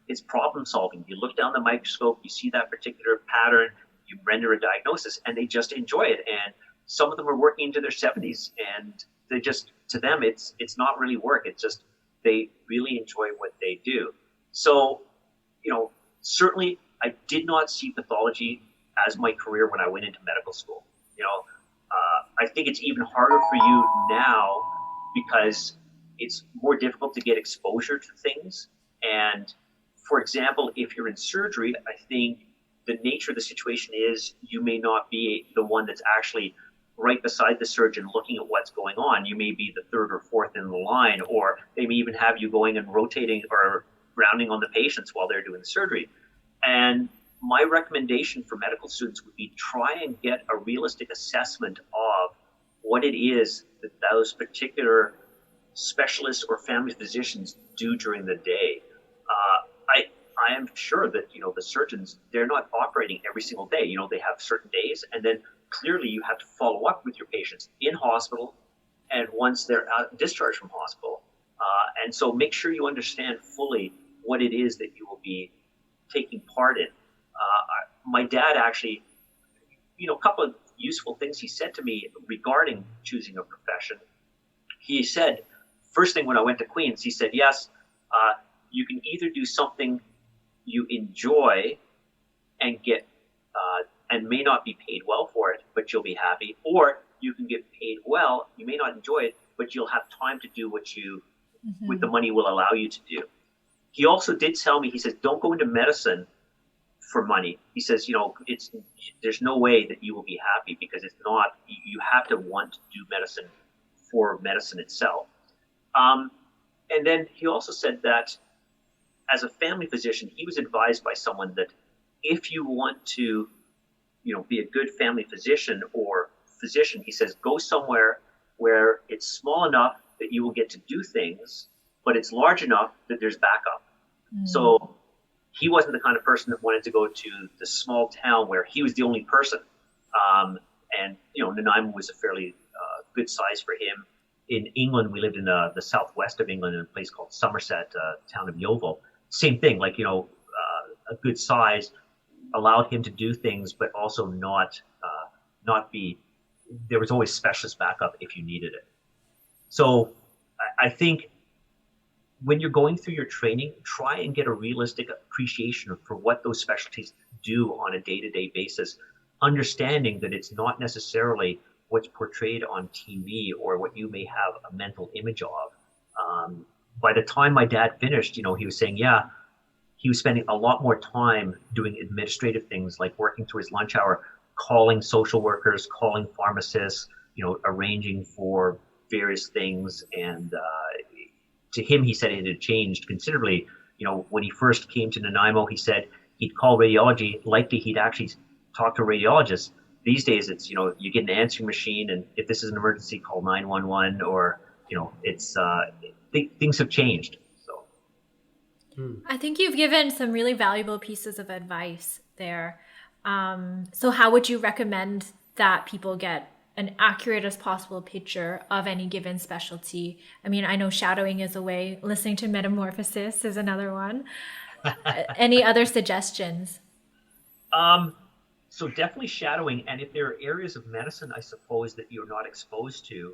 Speaker 4: it's problem solving. You look down the microscope, you see that particular pattern, you render a diagnosis, and they just enjoy it. And some of them are working into their 70s, and they just, to them, it's not really work. It's just, they really enjoy what they do. So, certainly I did not see pathology as my career when I went into medical school. I think it's even harder for you now because it's more difficult to get exposure to things. And for example, if you're in surgery, I think the nature of the situation is you may not be the one that's actually right beside the surgeon looking at what's going on. You may be the third or fourth in the line, or they may even have you going and rotating or rounding on the patients while they're doing the surgery. And my recommendation for medical students would be try and get a realistic assessment of what it is that those particular specialists or family physicians do during the day. I am sure that, the surgeons, they're not operating every single day. They have certain days, and then clearly you have to follow up with your patients in hospital and once they're discharged from hospital. And so make sure you understand fully what it is that you will be taking part in. My dad actually, a couple of useful things he said to me regarding choosing a profession. He said, first thing when I went to Queen's, he said, yes, you can either do something you enjoy and get and may not be paid well for it, but you'll be happy, or you can get paid well, you may not enjoy it, but you'll have time to do what with the money will allow you to do. He also did tell me, he says, don't go into medicine for money. He says, there's no way that you will be happy because it's not, you have to want to do medicine for medicine itself. And then he also said that as a family physician, he was advised by someone that if you want to, be a good family physician or physician, he says, go somewhere where it's small enough that you will get to do things, but it's large enough that there's backup. So he wasn't the kind of person that wanted to go to the small town where he was the only person. And, Nanaimo was a fairly good size for him. In England, we lived in the southwest of England in a place called Somerset, town of Yeovil. Same thing, a good size allowed him to do things, but also not be, there was always specialist backup if you needed it. So I think when you're going through your training, try and get a realistic appreciation for what those specialties do on a day-to-day basis, understanding that it's not necessarily what's portrayed on TV or what you may have a mental image of. By the time my dad finished, he was saying, he was spending a lot more time doing administrative things like working through his lunch hour, calling social workers, calling pharmacists, arranging for various things. And to him, he said it had changed considerably. When he first came to Nanaimo, he said he'd call radiology. Likely he'd actually talk to a radiologist. These days, it's, you get an answering machine, and if this is an emergency, call 911, or, it's things have changed. So
Speaker 3: I think you've given some really valuable pieces of advice there. So how would you recommend that people get an accurate as possible picture of any given specialty? I mean, I know shadowing is a way. Listening to Metamorphosis is another one. Any other suggestions?
Speaker 4: So definitely shadowing, and if there are areas of medicine, I suppose, that you're not exposed to,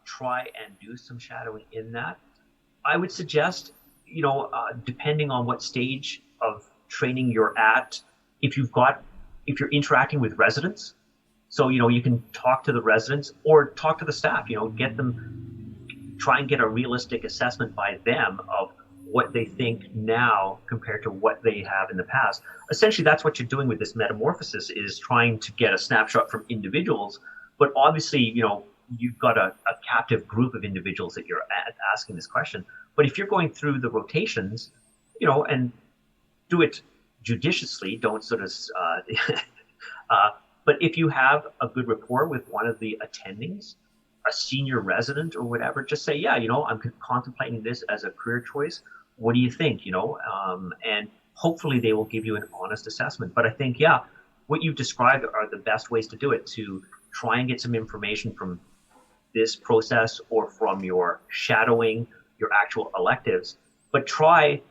Speaker 4: try and do some shadowing in that. I would suggest, depending on what stage of training you're at, if you're interacting with residents, so, you can talk to the residents or talk to the staff, try and get a realistic assessment by them of what they think now compared to what they have in the past. Essentially, that's what you're doing with this metamorphosis, is trying to get a snapshot from individuals. But obviously, you've got a captive group of individuals that you're asking this question. But if you're going through the rotations, and do it judiciously, don't sort of, but if you have a good rapport with one of the attendings, a senior resident or whatever, just say, yeah, I'm contemplating this as a career choice. What do you think? And hopefully they will give you an honest assessment. But I think, what you've described are the best ways to do it, to try and get some information from this process or from your shadowing, your actual electives. But try,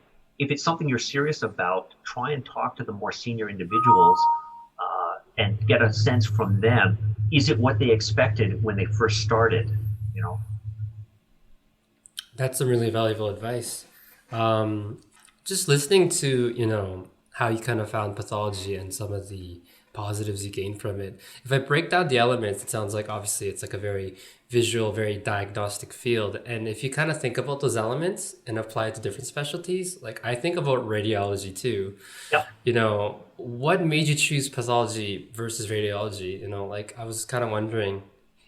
Speaker 4: if it's something you're serious about, try and talk to the more senior individuals and get a sense from them. Is it what they expected when they first started?
Speaker 2: That's some really valuable advice. Just listening to, how you kind of found pathology and some of the positives you gained from it. If I break down the elements, it sounds like obviously it's like a very visual, very diagnostic field. And if you kind of think about those elements and apply it to different specialties, like I think about radiology too.
Speaker 4: Yeah.
Speaker 2: What made you choose pathology versus radiology? Like I was kind of wondering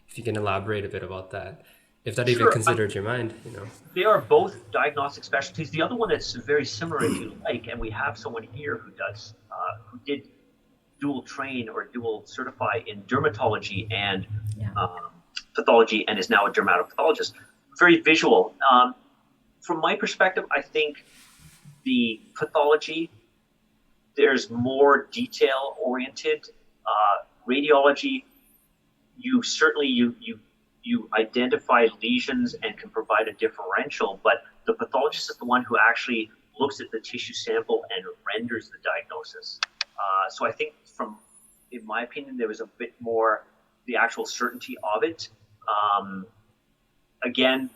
Speaker 2: if you can elaborate a bit about that, if that even considered your mind,
Speaker 4: They are both diagnostic specialties. The other one that's very similar, if you like, and we have someone here who does, who did dual train or dual certify in dermatology and pathology, and is now a dermatopathologist. Very visual. From my perspective, I think the pathology, there's more detail oriented. Radiology, you certainly you identify lesions and can provide a differential, but the pathologist is the one who actually looks at the tissue sample and renders the diagnosis. So I think in my opinion, there was a bit more the actual certainty of it. Again,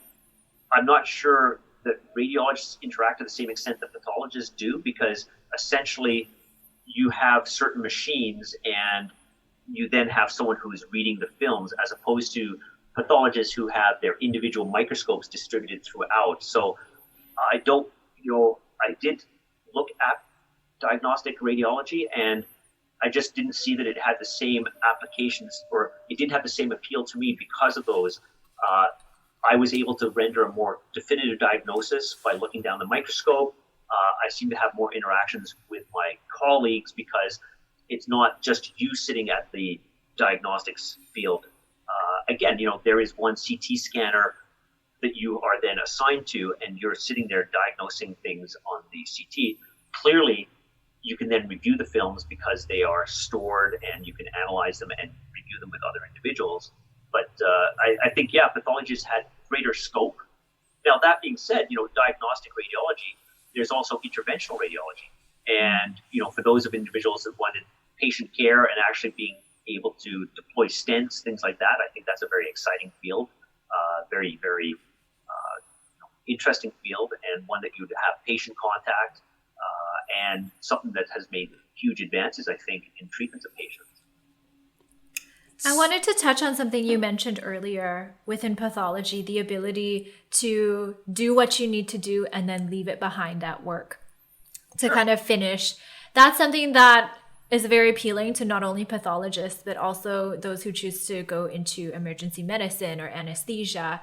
Speaker 4: I'm not sure that radiologists interact to the same extent that pathologists do, because essentially you have certain machines and you then have someone who is reading the films, as opposed to pathologists who have their individual microscopes distributed throughout. So I did look at diagnostic radiology, and I just didn't see that it had the same applications, or it didn't have the same appeal to me because of those. I was able to render a more definitive diagnosis by looking down the microscope. I seem to have more interactions with my colleagues because it's not just you sitting at the diagnostics field. Again, there is one CT scanner that you are then assigned to, and you're sitting there diagnosing things on the CT. Clearly, you can then review the films because they are stored, and you can analyze them and review them with other individuals. But I think, pathologists had greater scope. Now, that being said, diagnostic radiology, there's also interventional radiology. And, for those of individuals that wanted patient care and actually being able to deploy stents, things like that, I think that's a very exciting field, very, very interesting field, and one that you would have patient contact, and something that has made huge advances, I think, in treatments of patients.
Speaker 3: I wanted to touch on something you mentioned earlier within pathology, the ability to do what you need to do and then leave it behind at work to kind of finish. That's something that is very appealing to not only pathologists, but also those who choose to go into emergency medicine or anesthesia.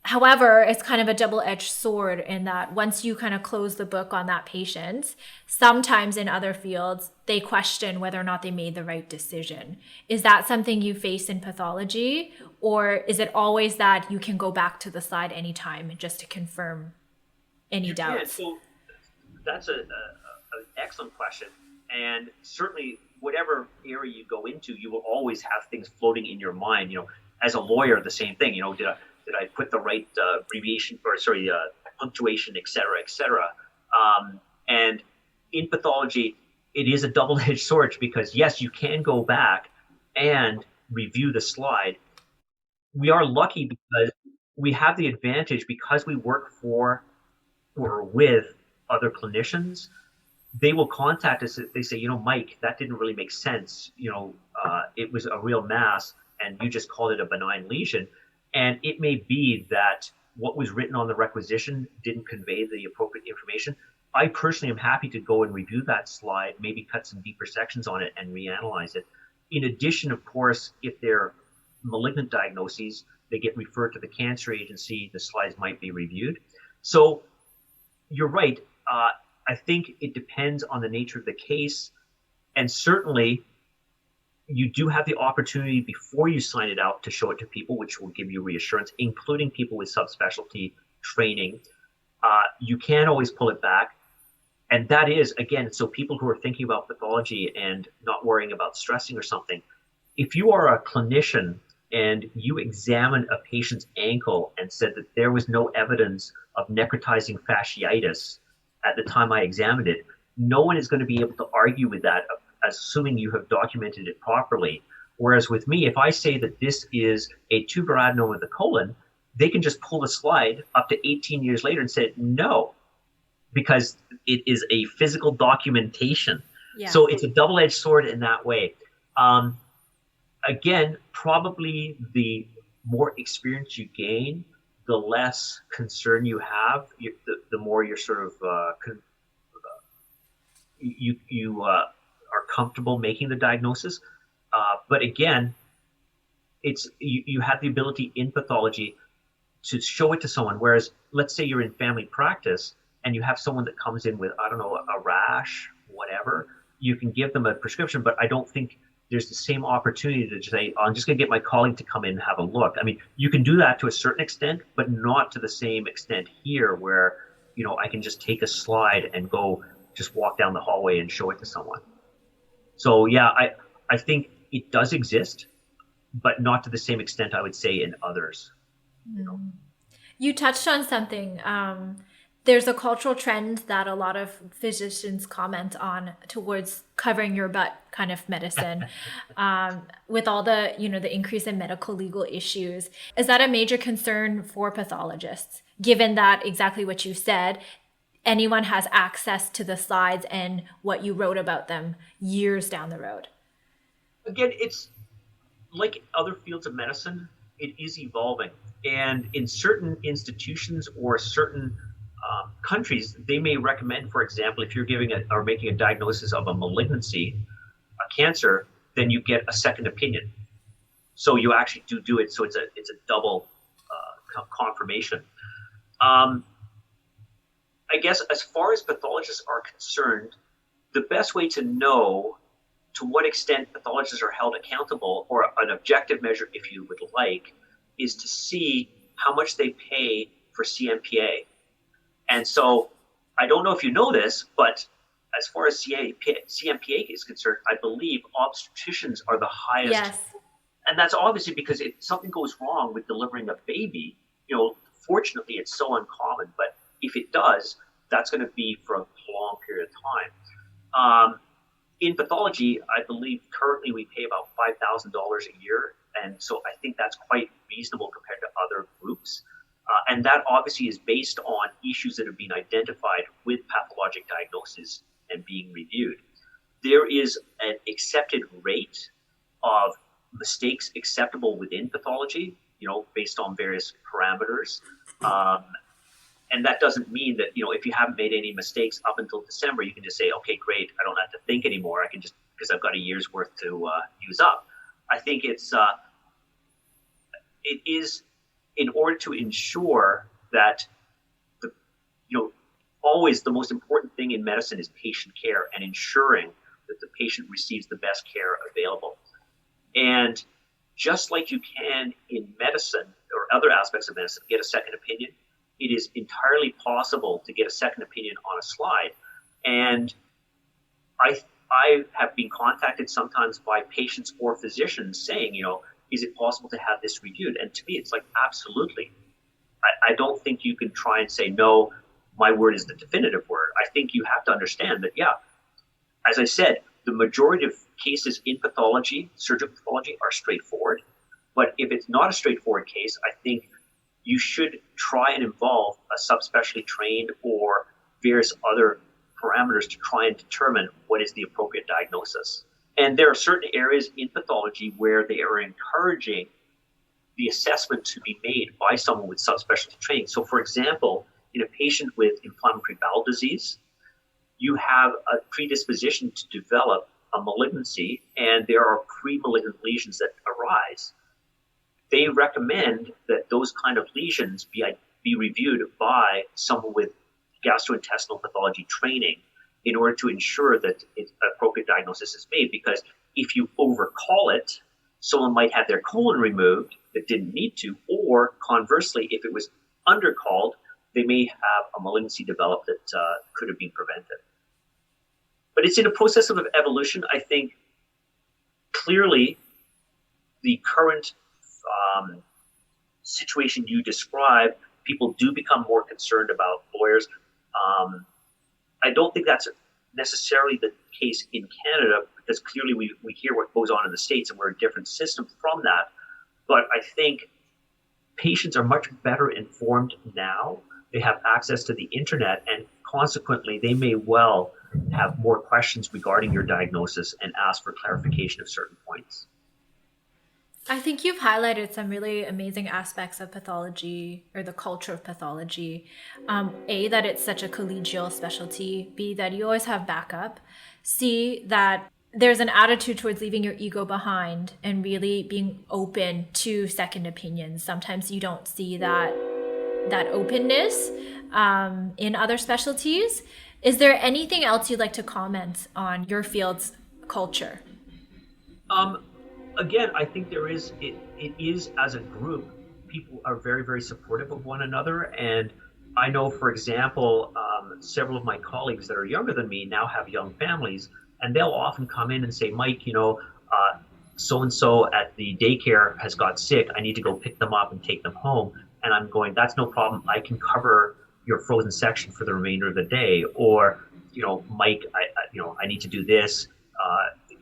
Speaker 3: However, it's kind of a double-edged sword in that once you kind of close the book on that patient, sometimes in other fields, they question whether or not they made the right decision. Is that something you face in pathology, or is it always that you can go back to the slide anytime just to confirm any doubts?
Speaker 4: So that's an excellent question. And certainly, whatever area you go into, you will always have things floating in your mind. As a lawyer, the same thing. Did I put the right abbreviation punctuation, et cetera, et cetera. And in pathology, it is a double-edged sword because yes, you can go back and review the slide. We are lucky because we have the advantage because we work for or with other clinicians. They will contact us if they say, Mike, that didn't really make sense. It was a real mass and you just called it a benign lesion. And it may be that what was written on the requisition didn't convey the appropriate information. I personally am happy to go and review that slide, maybe cut some deeper sections on it and reanalyze it. In addition, of course, if they're malignant diagnoses, they get referred to the cancer agency, the slides might be reviewed. So you're right. I think it depends on the nature of the case. And certainly, you do have the opportunity before you sign it out to show it to people, which will give you reassurance, including people with subspecialty training. You can always pull it back. And that is, again, so people who are thinking about pathology and not worrying about stressing or something, if you are a clinician and you examine a patient's ankle and said that there was no evidence of necrotizing fasciitis at the time I examined it, no one is going to be able to argue with that, assuming you have documented it properly. Whereas with me, if I say that this is a tuberadenoma of the colon, they can just pull the slide up to 18 years later and say no, because it is a physical documentation. Yeah. So it's a double-edged sword in that way. Again, probably the more experience you gain, the less concern you have, the more you're sort of you are comfortable making the diagnosis. But again, it's you have the ability in pathology to show it to someone. Whereas, let's say you're in family practice and you have someone that comes in with, I don't know, a rash, whatever, you can give them a prescription, but I don't think there's the same opportunity to just say, I'm just going to get my colleague to come in and have a look. I mean, you can do that to a certain extent, but not to the same extent here where, I can just take a slide and go just walk down the hallway and show it to someone. So yeah, I think it does exist, but not to the same extent, I would say, in others.
Speaker 3: You touched on something. There's a cultural trend that a lot of physicians comment on towards covering your butt kind of medicine, with all the, the increase in medical legal issues. Is that a major concern for pathologists, given that exactly what you said, anyone has access to the slides and what you wrote about them years down the road?
Speaker 4: Again, it's like other fields of medicine, it is evolving. And in certain institutions or certain countries, they may recommend, for example, if you're making a diagnosis of a malignancy, a cancer, then you get a second opinion. So you actually do it. So it's a double confirmation. I guess as far as pathologists are concerned, the best way to know to what extent pathologists are held accountable, or an objective measure, if you would like, is to see how much they pay for CMPA. And so I don't know if you know this, but as far as CMPA is concerned, I believe obstetricians are the highest.
Speaker 3: Yes. And
Speaker 4: that's obviously because if something goes wrong with delivering a baby, fortunately it's so uncommon, but if it does, that's going to be for a long period of time. In pathology, I believe currently we pay about $5,000 a year. And so I think that's quite reasonable compared to other groups. And that obviously is based on issues that have been identified with pathologic diagnosis and being reviewed. There is an accepted rate of mistakes acceptable within pathology, based on various parameters. And that doesn't mean that, if you haven't made any mistakes up until December, you can just say, okay, great, I don't have to think anymore. I can just, because I've got a year's worth to use up. I think it is in order to ensure that always the most important thing in medicine is patient care and ensuring that the patient receives the best care available. And just like you can in medicine or other aspects of medicine, get a second opinion, it is entirely possible to get a second opinion on a slide. And I have been contacted sometimes by patients or physicians saying, is it possible to have this reviewed? And to me, it's like, absolutely. I don't think you can try and say, no, my word is the definitive word. I think you have to understand that, as I said, the majority of cases in pathology, surgical pathology, are straightforward. But if it's not a straightforward case, I think you should try and involve a subspecialty trained or various other parameters to try and determine what is the appropriate diagnosis. And there are certain areas in pathology where they are encouraging the assessment to be made by someone with subspecialty training. So, for example, in a patient with inflammatory bowel disease, you have a predisposition to develop a malignancy, and there are pre-malignant lesions that arise. They recommend that those kind of lesions be reviewed by someone with gastrointestinal pathology training in order to ensure that appropriate diagnosis is made. Because if you overcall it, someone might have their colon removed that didn't need to, or conversely, if it was undercalled, they may have a malignancy develop that could have been prevented. But it's in a process of evolution. I think clearly the current situation you describe, people do become more concerned about lawyers. I don't think that's necessarily the case in Canada, because clearly we hear what goes on in the States and we're a different system from that. But I think patients are much better informed now. They have access to the internet, and consequently, they may well have more questions regarding your diagnosis and ask for clarification of certain points.
Speaker 3: I think you've highlighted some really amazing aspects of pathology, or the culture of pathology. A, that it's such a collegial specialty. B, that you always have backup. C, that there's an attitude towards leaving your ego behind and really being open to second opinions. Sometimes you don't see that openness in other specialties. Is there anything else you'd like to comment on your field's culture?
Speaker 4: Again, I think there is, it is as a group, people are very, very supportive of one another. And I know, for example, several of my colleagues that are younger than me now have young families, and they'll often come in and say, Mike, so-and-so at the daycare has got sick. I need to go pick them up and take them home. And I'm going, that's no problem. I can cover your frozen section for the remainder of the day. Or, Mike, I need to do this.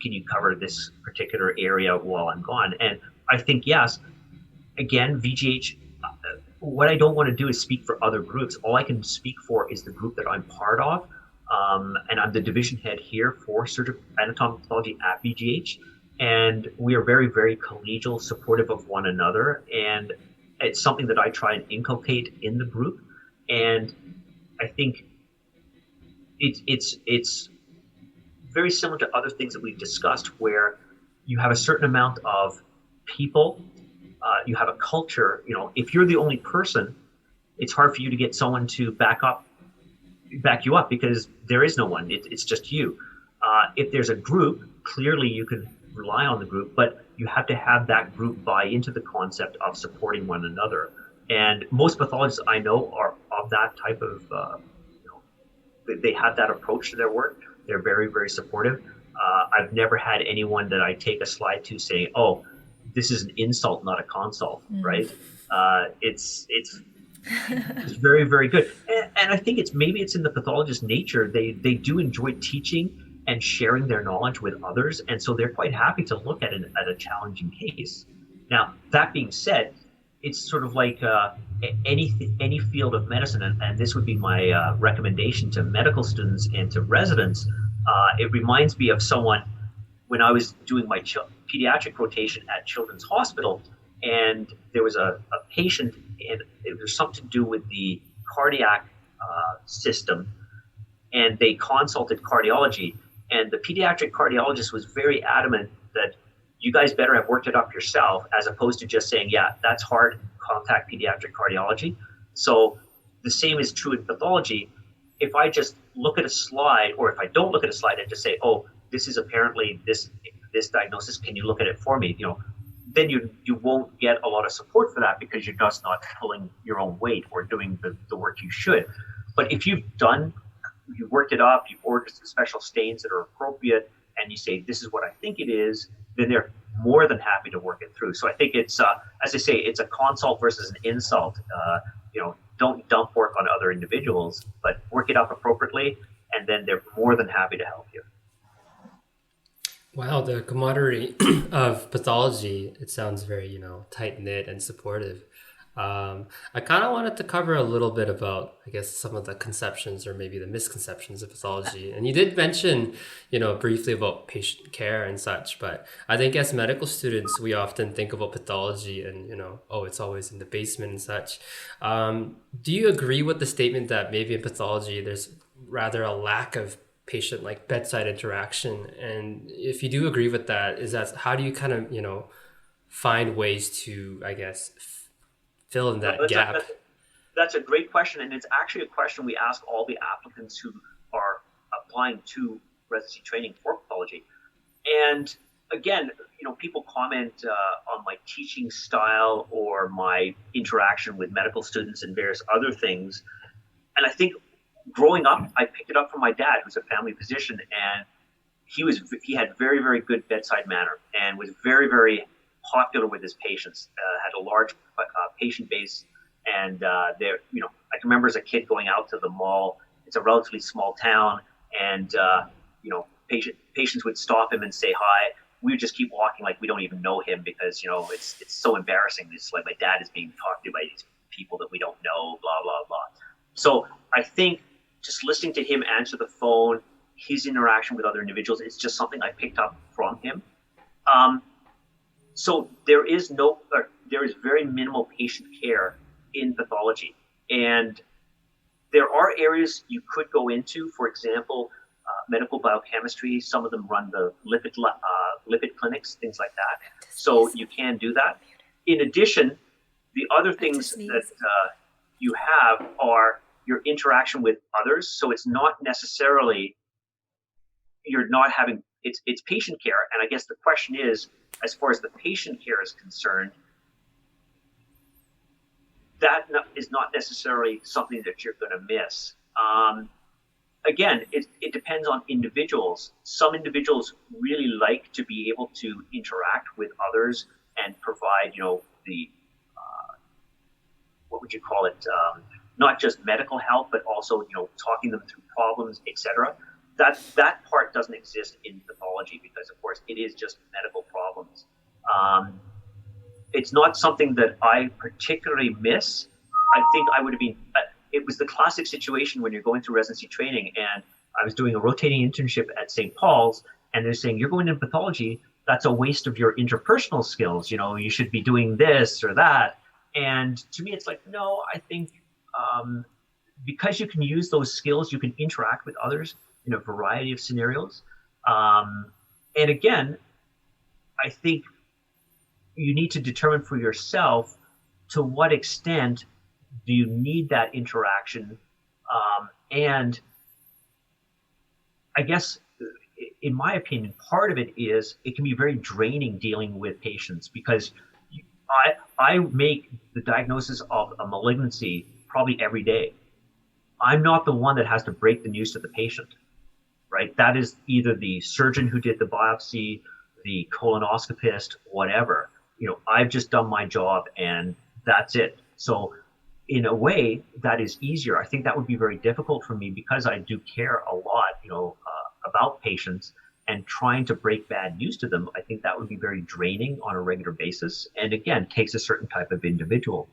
Speaker 4: Can you cover this particular area while I'm gone? And I think, yes, again, VGH, what I don't want to do is speak for other groups. All I can speak for is the group that I'm part of. And I'm the division head here for surgical anatomical pathology at VGH. And we are very, very collegial, supportive of one another. And it's something that I try and inculcate in the group. And I think it's very similar to other things that we've discussed, where you have a certain amount of people, you have a culture. If you're the only person, it's hard for you to get someone to back you up, because there is no one. It's just you. If there's a group, clearly you can rely on the group, but you have to have that group buy into the concept of supporting one another. And most pathologists I know are of that type of, they have that approach to their work. They're very, very supportive. I've never had anyone that I take a slide to say, oh, this is an insult, not a consult, right? It's very, very good. And I think it's in the pathologist's nature. They do enjoy teaching and sharing their knowledge with others. And so they're quite happy to look at a challenging case. Now, that being said, it's sort of like any field of medicine, and this would be my recommendation to medical students and to residents. It reminds me of someone when I was doing my pediatric rotation at Children's Hospital, and there was a patient, and it was something to do with the cardiac system, and they consulted cardiology, and the pediatric cardiologist was very adamant that you guys better have worked it up yourself, as opposed to just saying, yeah, that's heart, contact pediatric cardiology. So the same is true in pathology. If I just look at a slide, or if I don't look at a slide and just say, oh, this is apparently this diagnosis, can you look at it for me? Then you won't get a lot of support for that, because you're just not pulling your own weight or doing the work you should. But if you've worked it up, you've ordered some special stains that are appropriate, and you say, this is what I think it is, then they're more than happy to work it through. So I think it's, as I say, it's a consult versus an insult. Don't dump work on other individuals, but work it up appropriately, and then they're more than happy to help you.
Speaker 2: Wow, the camaraderie of pathology, it sounds very, tight-knit and supportive. I kind of wanted to cover a little bit about, I guess, some of the conceptions or maybe the misconceptions of pathology. And you did mention, briefly about patient care and such, but I think as medical students, we often think about pathology and, it's always in the basement and such. Do you agree with the statement that maybe in pathology, there's rather a lack of patient like bedside interaction? And if you do agree with that, how do you kind of, find ways to, I guess, fill in that gap?
Speaker 4: That's a great question, and it's actually a question we ask all the applicants who are applying to residency training for pathology. And again, people comment on my teaching style or my interaction with medical students and various other things. And I think growing up, I picked it up from my dad, who's a family physician, and he had very, very good bedside manner and was very, very popular with his patients, had a large patient base. And I can remember as a kid going out to the mall. It's a relatively small town, and patients would stop him and say hi. We would just keep walking like we don't even know him, because it's so embarrassing. It's like my dad is being talked to by these people that we don't know, blah blah blah. So I think just listening to him answer the phone, his interaction with other individuals, it's just something I picked up from him. So there is very minimal patient care in pathology, and there are areas you could go into. For example, medical biochemistry. Some of them run the lipid clinics, things like that. So you can do that. In addition, the other things that you have are your interaction with others. So it's not necessarily it's patient care. And I guess the question is, as far as the patient care is concerned, that is not necessarily something that you're going to miss. Again, it depends on individuals. Some individuals really like to be able to interact with others and provide, what would you call it? Not just medical help, but also, talking them through problems, etc. That part doesn't exist in pathology, because, of course, it is just medical problems. It's not something that I particularly miss. I think I would have been. It was the classic situation when you're going through residency training, and I was doing a rotating internship at St. Paul's, and they're saying, you're going into pathology, that's a waste of your interpersonal skills. You should be doing this or that. And to me, it's like, no, I think because you can use those skills, you can interact with others in a variety of scenarios. And again, I think you need to determine for yourself to what extent do you need that interaction. And I guess, in my opinion, part of it is it can be very draining dealing with patients, because I make the diagnosis of a malignancy probably every day. I'm not the one that has to break the news to the patient, right? That is either the surgeon who did the biopsy, the colonoscopist, whatever. I've just done my job and that's it. So in a way, that is easier. I think that would be very difficult for me, because I do care a lot, about patients, and trying to break bad news to them. I think that would be very draining on a regular basis. And again, takes a certain type of individual.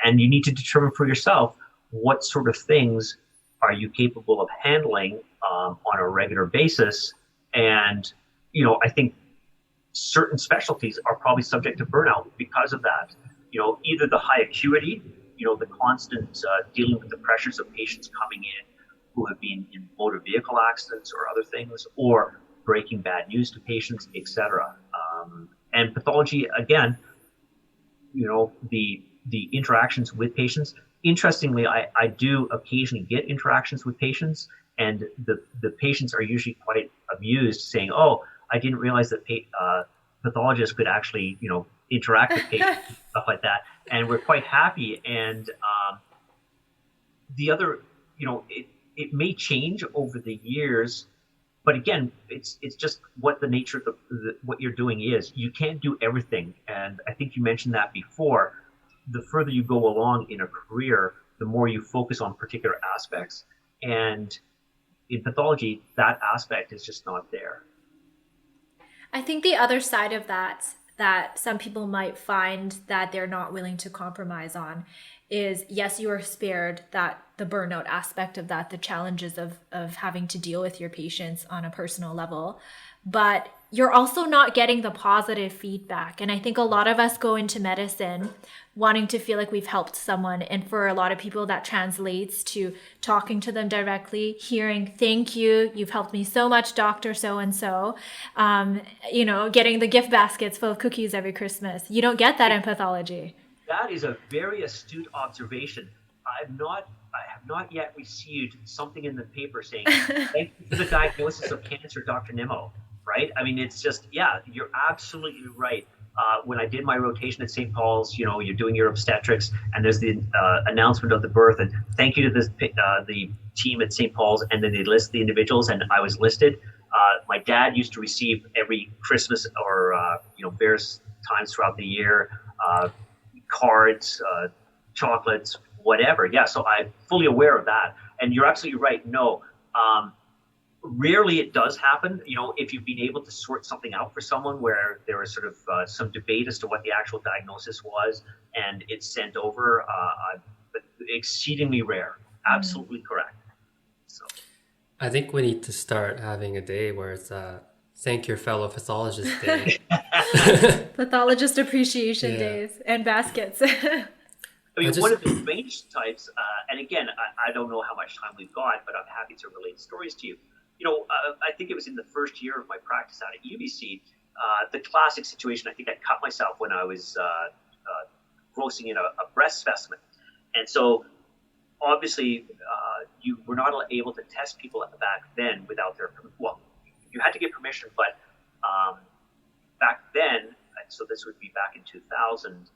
Speaker 4: And you need to determine for yourself what sort of things are you capable of handling on a regular basis. And, I think certain specialties are probably subject to burnout because of that. Either the high acuity, the constant dealing with the pressures of patients coming in who have been in motor vehicle accidents or other things, or breaking bad news to patients, etc. And pathology, again, the interactions with patients. Interestingly, I do occasionally get interactions with patients, and the patients are usually quite amused, saying, "Oh, I didn't realize that pathologists could actually, interact with patients," and stuff like that. And we're quite happy. And the other, it may change over the years, but again, it's just what the nature of what you're doing is. You can't do everything, and I think you mentioned that before. The further you go along in a career, the more you focus on particular aspects, and in pathology, that aspect is just not there.
Speaker 3: I think the other side of that some people might find that they're not willing to compromise on is, yes, you are spared the burnout aspect of that, the challenges of having to deal with your patients on a personal level, but you're also not getting the positive feedback. And I think a lot of us go into medicine wanting to feel like we've helped someone. And for a lot of people, that translates to talking to them directly, hearing, "Thank you, you've helped me so much, Dr. So-and-so," getting the gift baskets full of cookies every Christmas. You don't get that in pathology.
Speaker 4: That is a very astute observation. I have not yet received something in the paper saying, "Thank you for the diagnosis of cancer, Dr. Nimmo." Right? I mean, it's just, yeah, you're absolutely right. When I did my rotation at St. Paul's, you're doing your obstetrics, and there's the announcement of the birth, and thank you to the team at St. Paul's, and then they list the individuals, and I was listed. My dad used to receive every Christmas or various times throughout the year cards, chocolates, whatever. Yeah, so I'm fully aware of that, and you're absolutely right. No. Rarely it does happen, if you've been able to sort something out for someone where there was sort of some debate as to what the actual diagnosis was, and it's sent over, but exceedingly rare. Absolutely correct. So,
Speaker 2: I think we need to start having a day where it's Thank Your Fellow Pathologist Day.
Speaker 3: Pathologist appreciation days and baskets.
Speaker 4: One of the strange types, and again, I don't know how much time we've got, but I'm happy to relate stories to you. I think it was in the first year of my practice out at UBC, the classic situation, I think I cut myself when I was grossing in a breast specimen. And so obviously you were not able to test people back then without you had to get permission, but back then, so this would be back in 2000,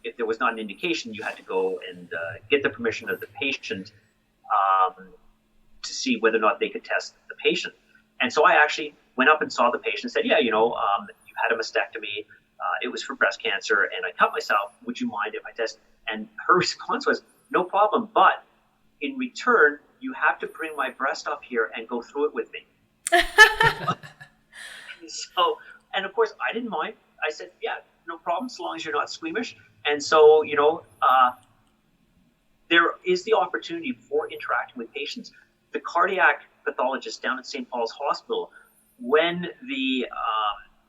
Speaker 4: if there was not an indication, you had to go and get the permission of the patient to see whether or not they could test the patient. And so I actually went up and saw the patient and said, you had a mastectomy. It was for breast cancer, and I cut myself. Would you mind if I test? And her response was, "No problem, but in return, you have to bring my breast up here and go through it with me." And of course, I didn't mind. I said, "Yeah, no problem, as long as you're not squeamish." And so, there is the opportunity for interacting with patients. The cardiac pathologist down at St. Paul's Hospital, when the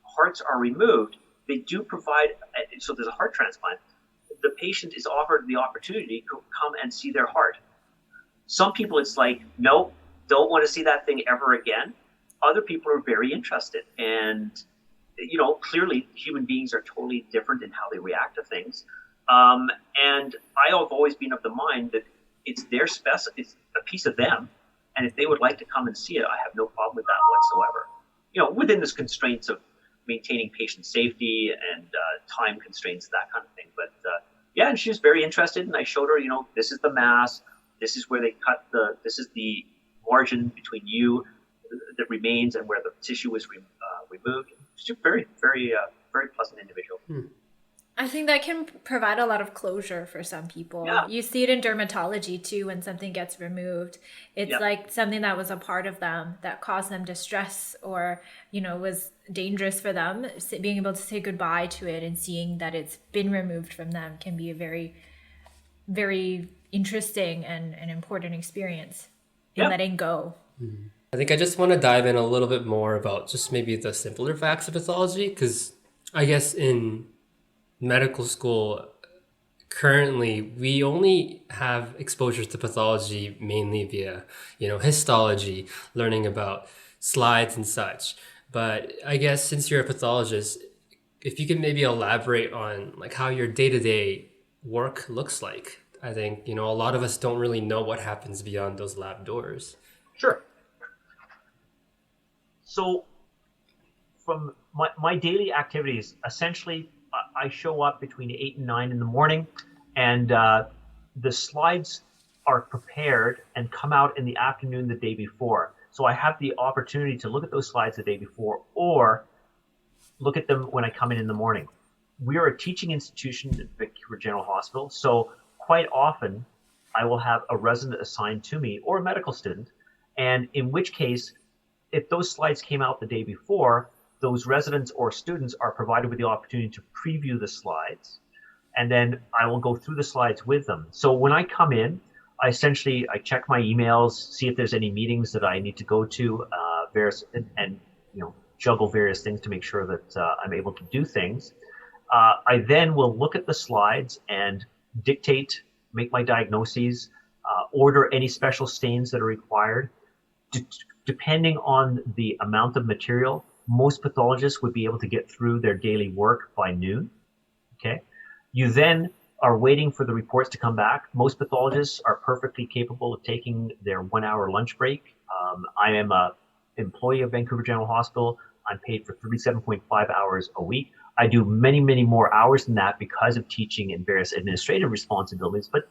Speaker 4: hearts are removed, they do provide, so there's a heart transplant, the patient is offered the opportunity to come and see their heart. Some people, it's like, no, don't want to see that thing ever again. Other people are very interested. And, clearly human beings are totally different in how they react to things. And I have always been of the mind that it's it's a piece of them. And if they would like to come and see it, I have no problem with that whatsoever. Within the constraints of maintaining patient safety and time constraints, that kind of thing. But and she was very interested, and I showed her, this is the mass, this is where they cut this is the margin between you that remains and where the tissue was removed. She's a very, very, very pleasant individual.
Speaker 3: I think that can provide a lot of closure for some people.
Speaker 4: Yeah.
Speaker 3: You see it in dermatology too, when something gets removed. It's like something that was a part of them that caused them distress or, was dangerous for them. Being able to say goodbye to it and seeing that it's been removed from them can be a very, very interesting and important experience in letting go.
Speaker 2: I think I just want to dive in a little bit more about just maybe the simpler facts of pathology, because I guess in medical school, currently, we only have exposure to pathology mainly via, histology, learning about slides and such. But I guess since you're a pathologist, if you can maybe elaborate on like how your day-to-day work looks like. I think, a lot of us don't really know what happens beyond those lab doors.
Speaker 4: Sure. So from my daily activities, essentially, I show up between 8 and 9 in the morning, and the slides are prepared and come out in the afternoon the day before. So I have the opportunity to look at those slides the day before or look at them when I come in the morning. We are a teaching institution at Vancouver General Hospital, so quite often I will have a resident assigned to me or a medical student, and in which case, if those slides came out the day before, those residents or students are provided with the opportunity to preview the slides, and then I will go through the slides with them. So when I come in, I check my emails, see if there's any meetings that I need to go to, and juggle various things to make sure that I'm able to do things. I then will look at the slides and dictate, make my diagnoses, order any special stains that are required. Depending on the amount of material, most pathologists would be able to get through their daily work by noon. Okay. You then are waiting for the reports to come back. Most pathologists are perfectly capable of taking their 1 hour lunch break. I am an employee of Vancouver General Hospital. I'm paid for 37.5 hours a week. I do many, many more hours than that because of teaching and various administrative responsibilities. But,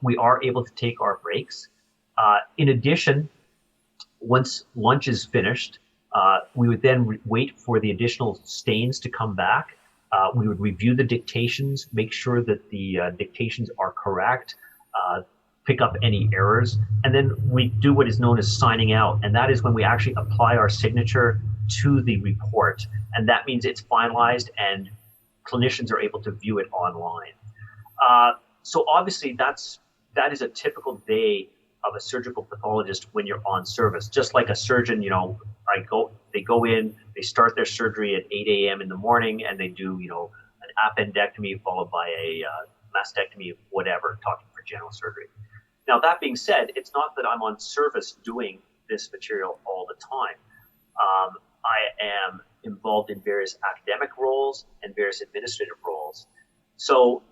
Speaker 4: we are able to take our breaks. In addition, once lunch is finished, we would then wait for the additional stains to come back. We would review the dictations, make sure that the dictations are correct, pick up any errors, and then we do what is known as signing out. And that is when we actually apply our signature to the report. And that means it's finalized and clinicians are able to view it online. So obviously that is a typical day of a surgical pathologist when you're on service. Just like a surgeon, they go in, they start their surgery at 8 a.m. in the morning, and they do, an appendectomy followed by a mastectomy, whatever, talking for general surgery. Now, that being said, it's not that I'm on service doing this material all the time. I am involved in various academic roles and various administrative roles. So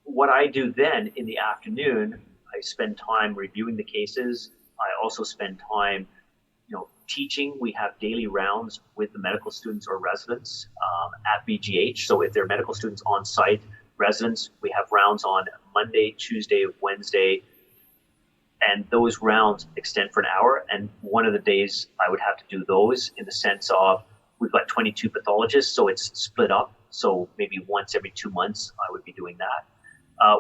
Speaker 4: what I do then in the afternoon, I spend time reviewing the cases. I also spend time, teaching. We have daily rounds with the medical students or residents at VGH. So if they're medical students on site, residents, we have rounds on Monday, Tuesday, Wednesday, and those rounds extend for an hour. And one of the days I would have to do those in the sense of we've got 22 pathologists, so it's split up. So maybe once every 2 months, I would be doing that.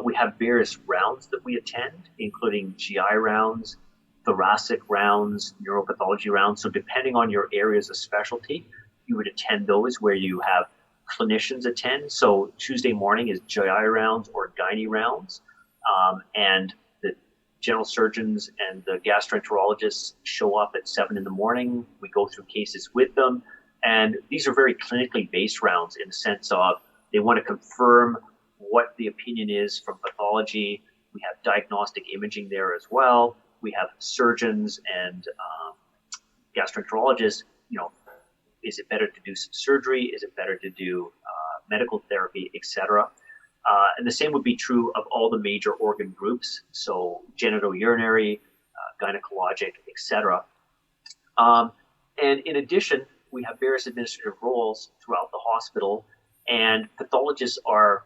Speaker 4: We have various rounds that we attend, including GI rounds, thoracic rounds, neuropathology rounds. So depending on your areas of specialty, you would attend those where you have clinicians attend. So Tuesday morning is GI rounds or gynae rounds. And the general surgeons and the gastroenterologists show up at 7 in the morning. We go through cases with them. And these are very clinically based rounds in the sense of they want to confirm what the opinion is from pathology. We have diagnostic imaging there as well. We have surgeons and gastroenterologists. Is it better to do some surgery? Is it better to do medical therapy, etc.? And the same would be true of all the major organ groups, so genitourinary, gynecologic, etc. And in addition, we have various administrative roles throughout the hospital, and pathologists are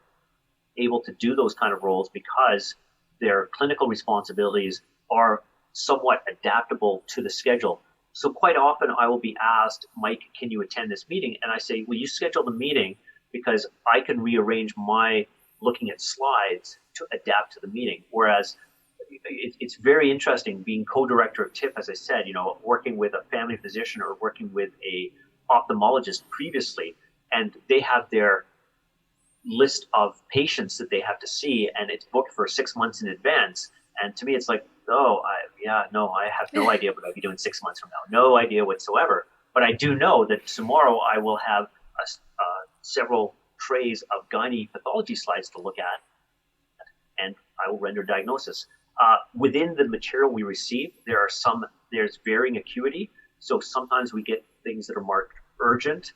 Speaker 4: able to do those kind of roles because their clinical responsibilities are somewhat adaptable to the schedule. So quite often I will be asked, Mike, can you attend this meeting? And I say, will you schedule the meeting because I can rearrange my looking at slides to adapt to the meeting. Whereas it's very interesting being co-director of TIP, as I said, working with a family physician or working with a ophthalmologist previously, and they have their list of patients that they have to see, and it's booked for 6 months in advance. And to me, it's like, I have no idea what I'll be doing 6 months from now. No idea whatsoever. But I do know that tomorrow I will have several trays of gynae pathology slides to look at, and I will render diagnosis. Within the material we receive, there's varying acuity. So sometimes we get things that are marked urgent.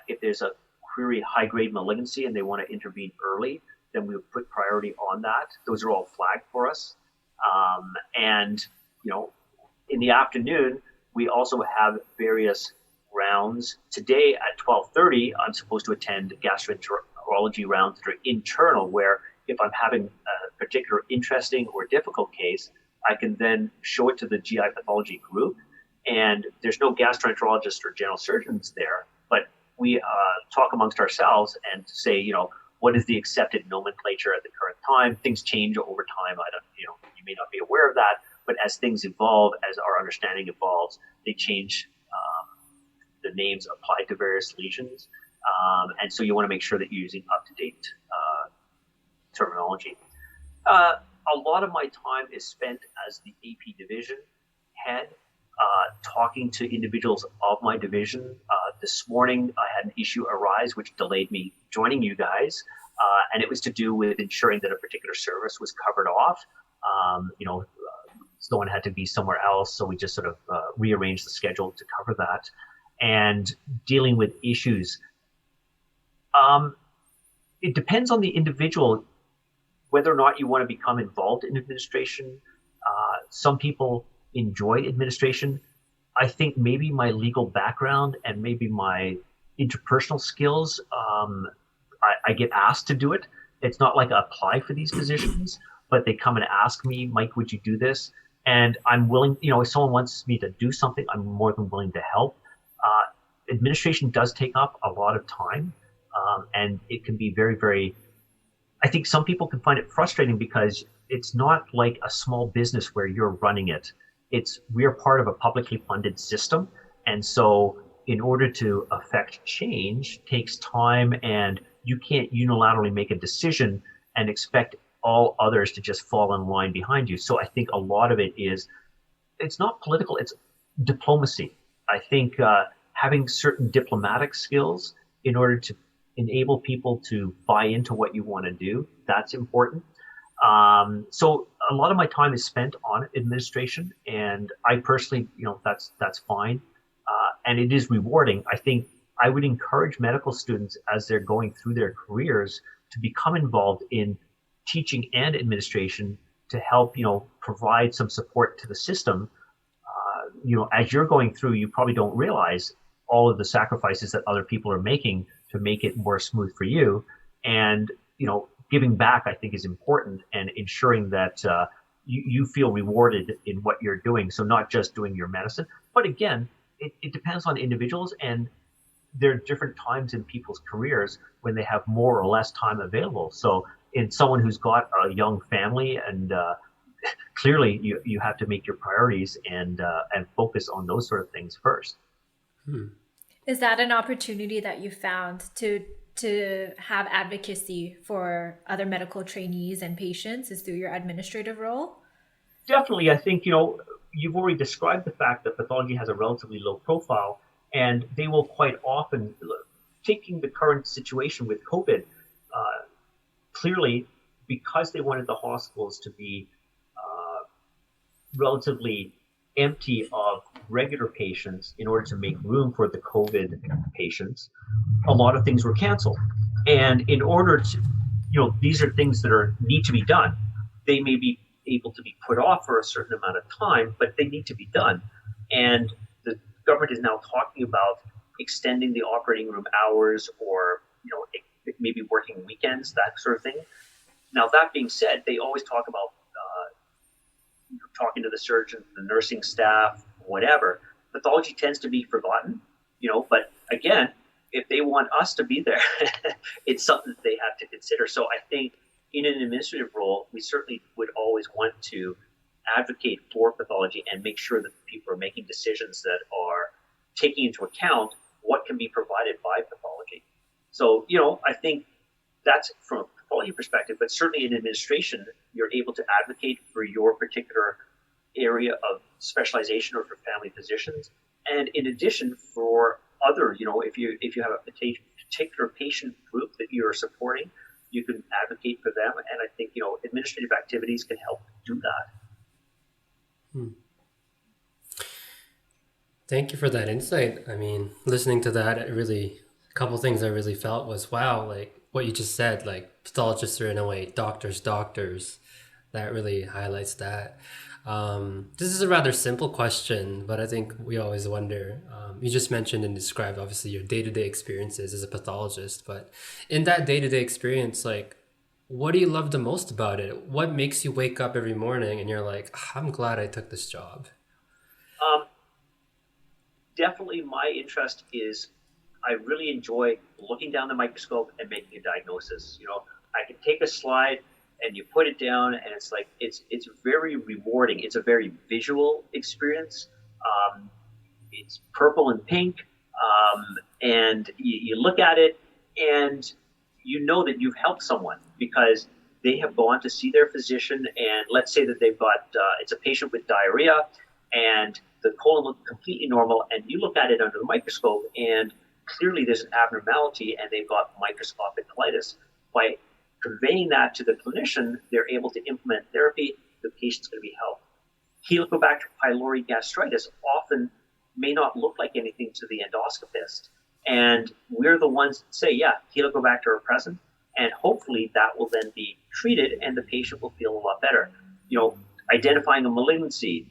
Speaker 4: If there's a query high-grade malignancy and they want to intervene early, then we would put priority on that. Those are all flagged for us. And, in the afternoon, we also have various rounds. Today at 12:30, I'm supposed to attend gastroenterology rounds that are internal, where if I'm having a particular interesting or difficult case, I can then show it to the GI pathology group. And there's no gastroenterologist or general surgeons there, but we talk amongst ourselves and say, what is the accepted nomenclature at the current time? Things change over time. You may not be aware of that, but as things evolve, as our understanding evolves, they change the names applied to various lesions. And so you want to make sure that you're using up-to-date terminology. A lot of my time is spent as the AP division head, talking to individuals of my division. This morning, I had an issue arise which delayed me joining you guys, and it was to do with ensuring that a particular service was covered off. Someone had to be somewhere else, so we just sort of rearranged the schedule to cover that. And dealing with issues. It depends on the individual whether or not you want to become involved in administration. Some people enjoy administration. I think maybe my legal background and maybe my interpersonal skills, I get asked to do it. It's not like I apply for these positions, but they come and ask me, Mike, would you do this? And I'm willing, if someone wants me to do something, I'm more than willing to help. Administration does take up a lot of time, and it can be very, very, I think some people can find it frustrating because it's not like a small business where you're running it. We're part of a publicly funded system. And so in order to affect change takes time, and you can't unilaterally make a decision and expect all others to just fall in line behind you. So I think a lot of it it's not political, it's diplomacy. I think having certain diplomatic skills in order to enable people to buy into what you want to do, that's important. So a lot of my time is spent on administration, and I personally, that's fine. And it is rewarding. I think I would encourage medical students as they're going through their careers to become involved in teaching and administration to help, provide some support to the system. As you're going through, you probably don't realize all of the sacrifices that other people are making to make it more smooth for you. And, giving back, I think, is important, and ensuring that you feel rewarded in what you're doing. So not just doing your medicine, but again, it depends on individuals, and there are different times in people's careers when they have more or less time available. So in someone who's got a young family, and clearly you have to make your priorities and focus on those sort of things first.
Speaker 3: Is that an opportunity that you found to have advocacy for other medical trainees and patients is through your administrative role?
Speaker 4: Definitely. I think, you've already described the fact that pathology has a relatively low profile, and they will quite often, taking the current situation with COVID, clearly, because they wanted the hospitals to be relatively empty of regular patients in order to make room for the COVID patients, a lot of things were canceled. And in order to, these are things that need to be done. They may be able to be put off for a certain amount of time, but they need to be done. And the government is now talking about extending the operating room hours, or, maybe working weekends, that sort of thing. Now, that being said, they always talk about talking to the surgeons, the nursing staff, whatever. Pathology tends to be forgotten, but again, if they want us to be there, it's something that they have to consider. So I think in an administrative role, we certainly would always want to advocate for pathology and make sure that people are making decisions that are taking into account what can be provided by pathology. So, I think that's from a pathology perspective, but certainly in administration, you're able to advocate for your particular area of specialization or for family physicians. And in addition, for other, if you have a particular patient group that you're supporting, you can advocate for them. And I think, administrative activities can help do that.
Speaker 2: Thank you for that insight. I mean, listening to that, it really A couple things I really felt was, wow, like what you just said, like pathologists are in a way doctors. That really highlights that. This is a rather simple question, but I think we always wonder. You just mentioned and described obviously your day-to-day experiences as a pathologist, but in that day-to-day experience, like what do you love the most about it? What makes you wake up every morning and you're like, "Ah, I'm glad I took this job"?
Speaker 4: Um, Definitely my interest is I really enjoy looking down the microscope and making a diagnosis. I can take a slide and you put it down and it's like it's very rewarding. It's a very visual experience. It's purple and pink, and you look at it and you know that you've helped someone because they have gone to see their physician, and let's say that they've got it's a patient with diarrhea and the colon looks completely normal, and you look at it under the microscope and clearly there's an abnormality and they've got microscopic colitis. By conveying that to the clinician, they're able to implement therapy, the patient's going to be helped. Helicobacter pylori gastritis often may not look like anything to the endoscopist, and we're the ones that say, yeah, Helicobacter are present, and hopefully that will then be treated and the patient will feel a lot better. Identifying a malignancy,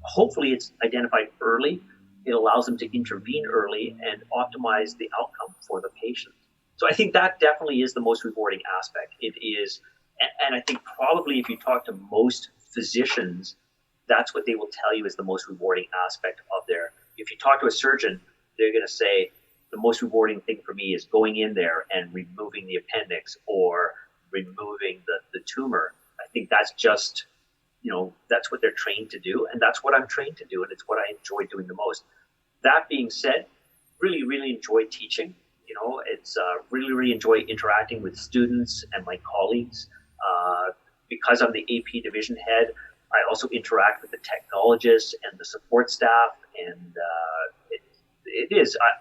Speaker 4: hopefully it's identified early. It allows them to intervene early and optimize the outcome for the patient. So I think that definitely is the most rewarding aspect. It is, and I think probably if you talk to most physicians, that's what they will tell you is the most rewarding aspect of if you talk to a surgeon, they're going to say, the most rewarding thing for me is going in there and removing the appendix or removing the tumor. I think that's just, that's what they're trained to do. And that's what I'm trained to do. And it's what I enjoy doing the most. That being said, really, really enjoy teaching. It's really enjoy interacting with students and my colleagues. Because I'm the AP division head, I also interact with the technologists and the support staff. And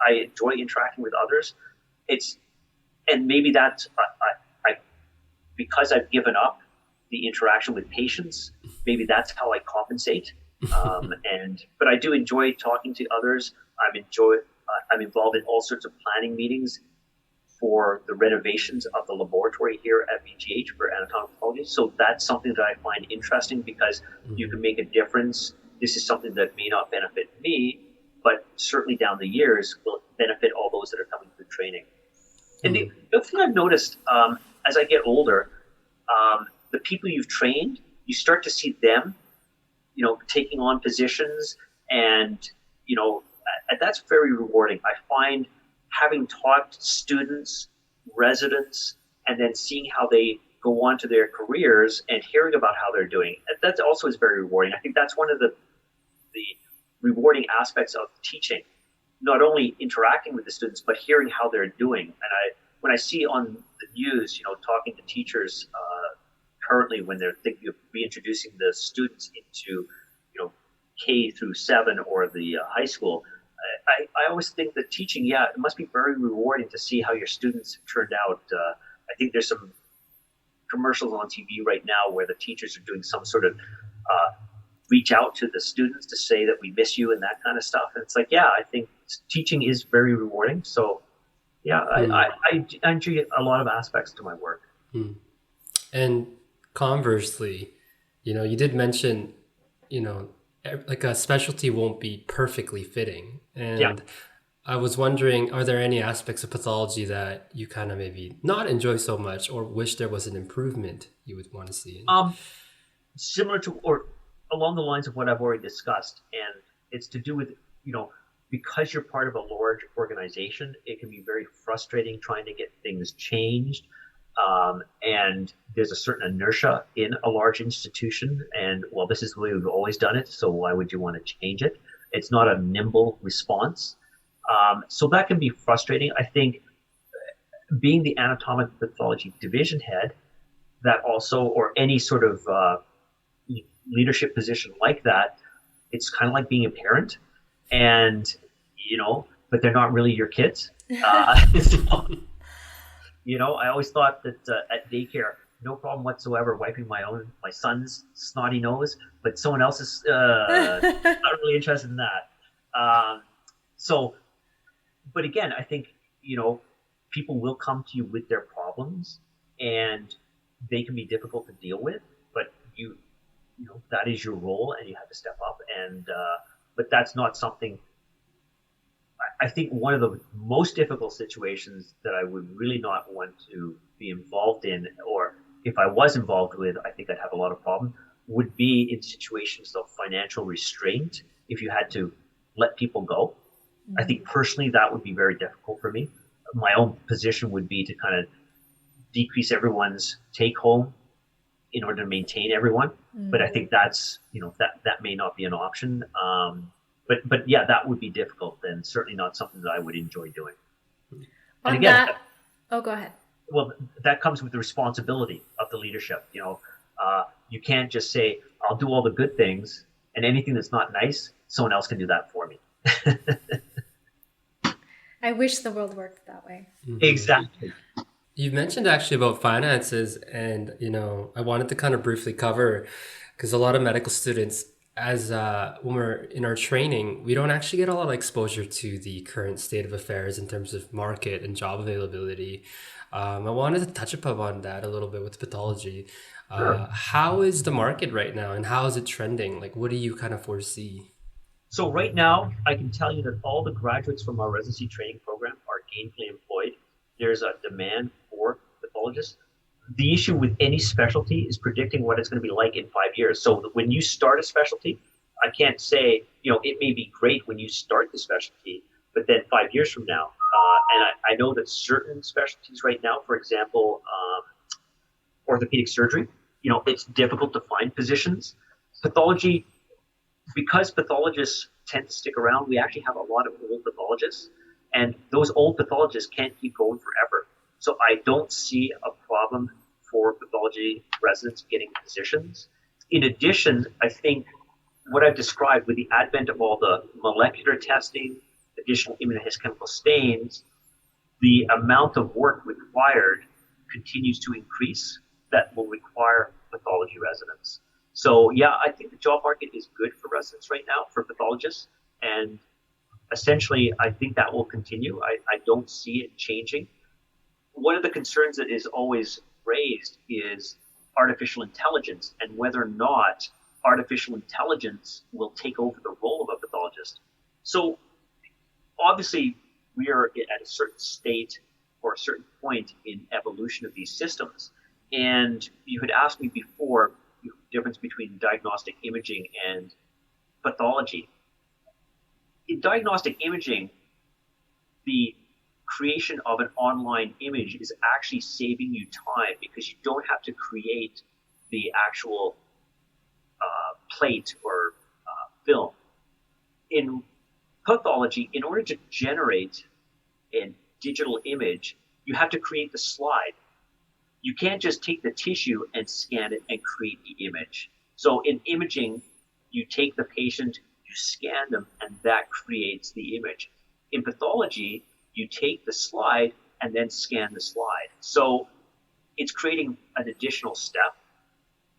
Speaker 4: I enjoy interacting with others. And maybe that's, because I've given up the interaction with patients, maybe that's how I compensate. But I do enjoy talking to others. I'm involved in all sorts of planning meetings for the renovations of the laboratory here at VGH for anatomic pathology. So that's something that I find interesting because you can make a difference. This is something that may not benefit me, but certainly down the years will benefit all those that are coming through training. And the other thing I've noticed as I get older, the people you've trained, you start to see them, taking on positions, and that's very rewarding. I find having taught students, residents, and then seeing how they go on to their careers and hearing about how they're doing, that also is very rewarding. I think that's one of the rewarding aspects of teaching, not only interacting with the students, but hearing how they're doing. And when I see on the news, talking to teachers currently when they're thinking of reintroducing the students into, K through 7 or the high school, I always think that teaching, it must be very rewarding to see how your students have turned out. I think there's some commercials on TV right now where the teachers are doing some sort of reach out to the students to say that we miss you and that kind of stuff. And it's like, I think teaching is very rewarding. So, I enjoy a lot of aspects to my work.
Speaker 2: And conversely, you did mention, like a specialty won't be perfectly fitting. And I was wondering, are there any aspects of pathology that you kind of maybe not enjoy so much or wish there was an improvement you would want to see?
Speaker 4: Similar to or along the lines of what I've already discussed. And it's to do with, because you're part of a large organization, it can be very frustrating trying to get things changed. And there's a certain inertia in a large institution, and this is the way we've always done it, so why would you want to change it? It's not a nimble response. So that can be frustrating. I think being the anatomic pathology division head, that also, or any sort of leadership position like that, it's kind of like being a parent, and but they're not really your kids. I always thought that at daycare, no problem whatsoever wiping my son's snotty nose, but someone else is not really interested in that. So but again, I think, people will come to you with their problems, and they can be difficult to deal with, but that is your role, and you have to step up. And but that's not something. I think one of the most difficult situations that I would really not want to be involved in, or if I was involved with, I think I'd have a lot of problem, would be in situations of financial restraint. If you had to let people go, I think personally that would be very difficult for me. My own position would be to kind of decrease everyone's take home in order to maintain everyone. But I think that's, that may not be an option. But yeah, that would be difficult, and certainly not something that I would enjoy doing. And again,
Speaker 3: go ahead.
Speaker 4: Well, that comes with the responsibility of the leadership. You can't just say, I'll do all the good things, and anything that's not nice, someone else can do that for me.
Speaker 3: I wish the world worked that way.
Speaker 4: Exactly.
Speaker 2: You mentioned actually about finances, and I wanted to kind of briefly cover, because a lot of medical students, as when we're in our training, we don't actually get a lot of exposure to the current state of affairs in terms of market and job availability. I wanted to touch upon that a little bit with pathology.
Speaker 4: Sure.
Speaker 2: How is the market right now, and how is it trending? Like, what do you kind of foresee?
Speaker 4: So right now, I can tell you that all the graduates from our residency training program are gainfully employed. There's a demand for pathologists. The issue with any specialty is predicting what it's going to be like in 5 years. So when you start a specialty, I can't say, it may be great when you start the specialty, but then 5 years from now, and I know that certain specialties right now, for example, orthopedic surgery, it's difficult to find positions. Pathology, because pathologists tend to stick around, we actually have a lot of old pathologists, and those old pathologists can't keep going forever. So I don't see a problem for pathology residents getting positions. In addition, I think what I've described with the advent of all the molecular testing, additional immunohistochemical stains, the amount of work required continues to increase that will require pathology residents. So yeah, I think the job market is good for residents right now, for pathologists, and essentially I think that will continue. I don't see it changing. One of the concerns that is always raised is artificial intelligence, and whether or not artificial intelligence will take over the role of a pathologist. So obviously we are at a certain state or a certain point in evolution of these systems. And you had asked me before the difference between diagnostic imaging and pathology. In diagnostic imaging, the creation of an online image is actually saving you time, because you don't have to create the actual plate or film. In pathology, in order to generate a digital image, you have to create the slide. You can't just take the tissue and scan it and create the image. So in imaging, you take the patient, you scan them, and that creates the image. In pathology, you take the slide and then scan the slide. So it's creating an additional step.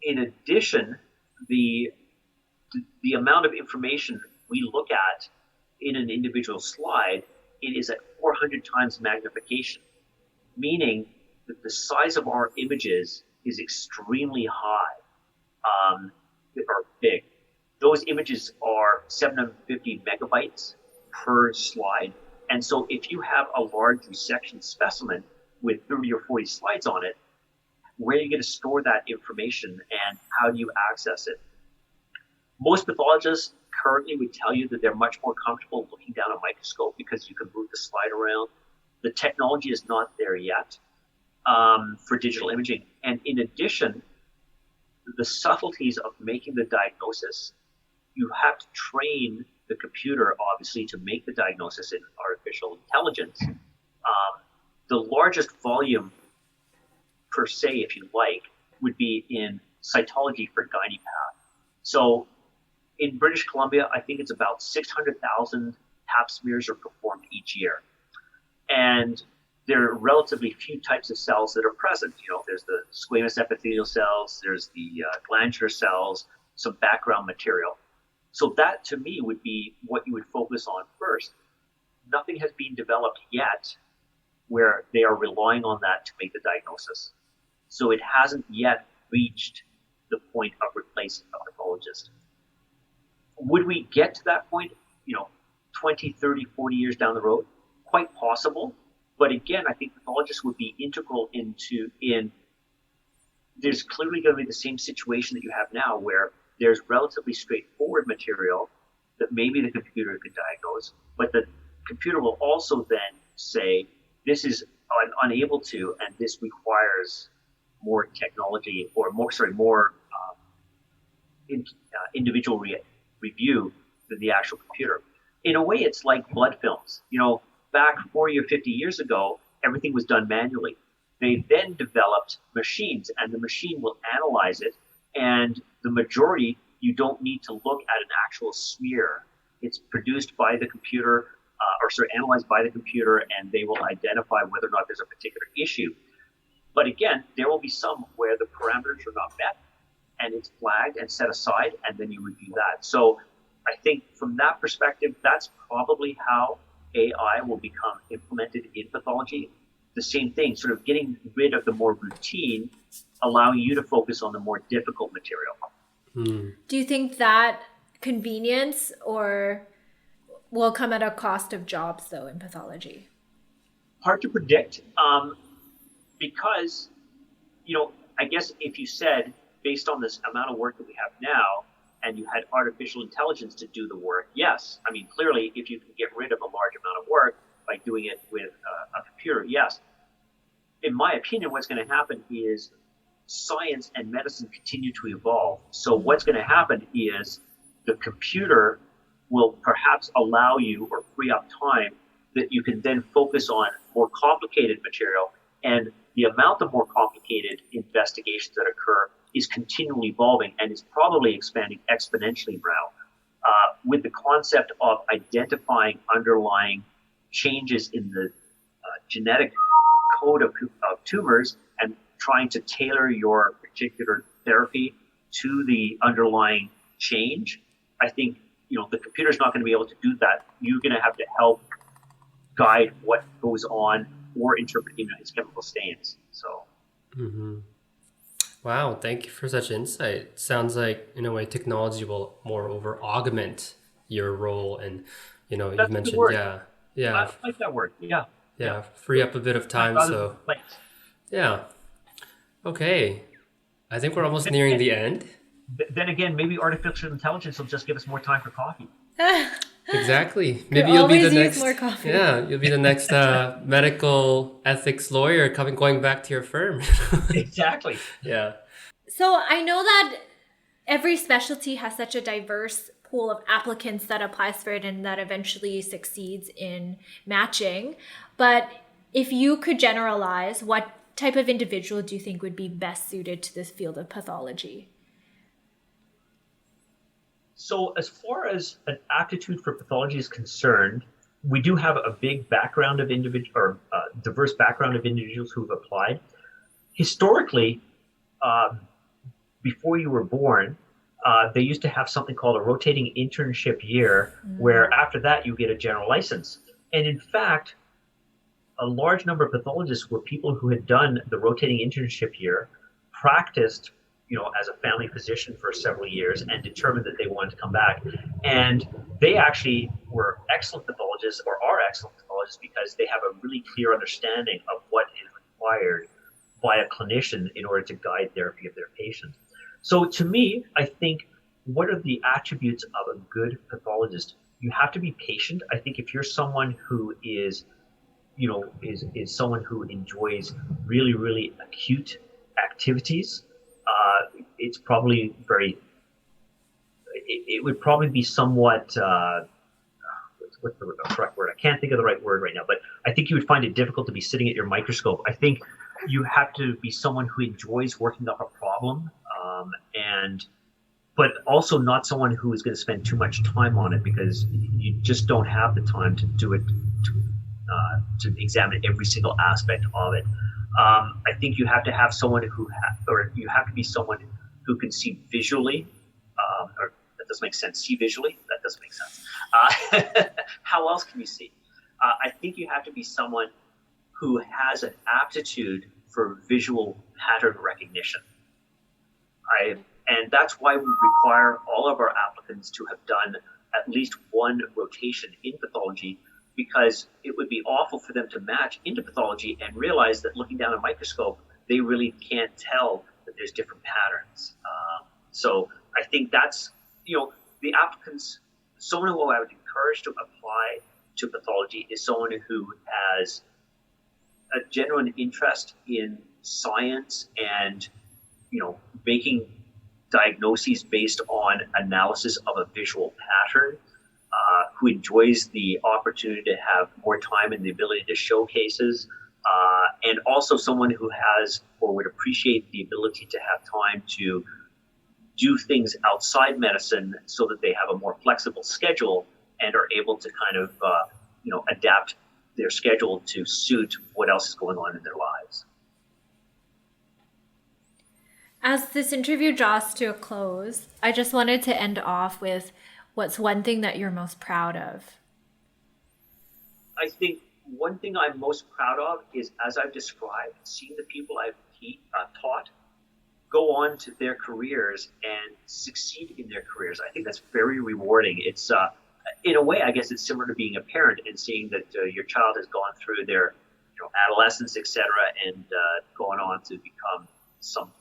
Speaker 4: In addition, the amount of information we look at in an individual slide, it is at 400 times magnification, meaning that the size of our images is extremely high, or big. Those images are 750 megabytes per slide. And so if you have a large resection specimen with 30 or 40 slides on it, where are you going to store that information, and how do you access it? Most pathologists currently would tell you that they're much more comfortable looking down a microscope because you can move the slide around. The technology is not there yet for digital imaging. And in addition, the subtleties of making the diagnosis, you have to train the computer, obviously, to make the diagnosis in artificial intelligence. The largest volume, per se, if you like, would be in cytology for gynepath. So in British Columbia, I think it's about 600,000 pap smears are performed each year. And there are relatively few types of cells that are present. There's the squamous epithelial cells, there's the glandular cells, some background material. So that, to me, would be what you would focus on first. nothing has been developed yet where they are relying on that to make the diagnosis. So it hasn't yet reached the point of replacing a pathologist. Would we get to that point, 20, 30, 40 years down the road? Quite possible. But again, I think pathologists would be integral there's clearly going to be the same situation that you have now where there's relatively straightforward material that maybe the computer could diagnose, but the computer will also then say, this is unable to, and this requires more technology or more individual review than the actual computer. In a way, it's like blood films. Back 40 or 50 years ago, everything was done manually. They then developed machines, and the machine will analyze it, and the majority, you don't need to look at an actual smear. It's produced by the computer, analyzed by the computer, and they will identify whether or not there's a particular issue. But again, there will be some where the parameters are not met, and it's flagged and set aside, and then you review that. So I think from that perspective, that's probably how AI will become implemented in pathology. The same thing, sort of getting rid of the more routine, allowing you to focus on the more difficult material.
Speaker 3: Do you think that convenience will come at a cost of jobs, though, in pathology?
Speaker 4: Hard to predict, because, I guess if you said, based on this amount of work that we have now, and you had artificial intelligence to do the work, yes. I mean, clearly, if you can get rid of a large amount of work by doing it with a computer, yes. In my opinion, what's going to happen is science and medicine continue to evolve. So what's going to happen is the computer will perhaps allow you or free up time that you can then focus on more complicated material, and the amount of more complicated investigations that occur is continually evolving and is probably expanding exponentially now, with the concept of identifying underlying changes in the genetic code of tumors and trying to tailor your particular therapy to the underlying change. I think, the computer's not going to be able to do that. You're going to have to help guide what goes on or interpret its chemical stains. So.
Speaker 2: Mm-hmm. Wow, thank you for such insight. Sounds like, in a way, technology will moreover augment your role, and you've mentioned, yeah,
Speaker 4: I like that word. Yeah,
Speaker 2: free up a bit of time. So, yeah, okay. I think we're almost nearing the end.
Speaker 4: Then again, maybe artificial intelligence will just give us more time for coffee.
Speaker 2: Exactly. Maybe you'll be the next.
Speaker 3: More coffee.
Speaker 2: Yeah, you'll be the next medical ethics lawyer going back to your firm.
Speaker 4: Exactly.
Speaker 2: Yeah.
Speaker 3: So I know that every specialty has such a diverse pool of applicants that applies for it and that eventually succeeds in matching. But if you could generalize, what type of individual do you think would be best suited to this field of pathology?
Speaker 4: So as far as an aptitude for pathology is concerned, we do have a big background of diverse background of individuals who've applied. Historically, before you were born, they used to have something called a rotating internship year, where after that you get a general license. And in fact, a large number of pathologists were people who had done the rotating internship year, practiced as a family physician for several years, and determined that they wanted to come back. And they actually were excellent pathologists, or are excellent pathologists, because they have a really clear understanding of what is required by a clinician in order to guide therapy of their patients. So to me, I think, what are the attributes of a good pathologist? You have to be patient. I think if you're someone who is someone who enjoys really, really acute activities, it's probably it would probably be somewhat, what's the correct word? I can't think of the right word right now, but I think you would find it difficult to be sitting at your microscope. I think you have to be someone who enjoys working up a problem, but also not someone who is going to spend too much time on it, because you just don't have the time to do it, to examine every single aspect of it. I think you have to have someone you have to be someone who can see visually, or that doesn't make sense. See visually? That doesn't make sense. How else can you see? I think you have to be someone who has an aptitude for visual pattern recognition. And that's why we require all of our applicants to have done at least one rotation in pathology, because it would be awful for them to match into pathology and realize that looking down a microscope, they really can't tell that there's different patterns. So I think that's, the applicants, someone who I would encourage to apply to pathology is someone who has a genuine interest in science and, making diagnoses based on analysis of a visual pattern, who enjoys the opportunity to have more time and the ability to show cases, and also someone who has or would appreciate the ability to have time to do things outside medicine so that they have a more flexible schedule and are able to kind of, adapt their schedule to suit what else is going on in their lives.
Speaker 3: As this interview draws to a close, I just wanted to end off with what's one thing that you're most proud of?
Speaker 4: I think one thing I'm most proud of is, as I've described, seeing the people I've taught go on to their careers and succeed in their careers. I think that's very rewarding. It's, in a way, I guess it's similar to being a parent and seeing that your child has gone through their adolescence, etc., and gone on to become some,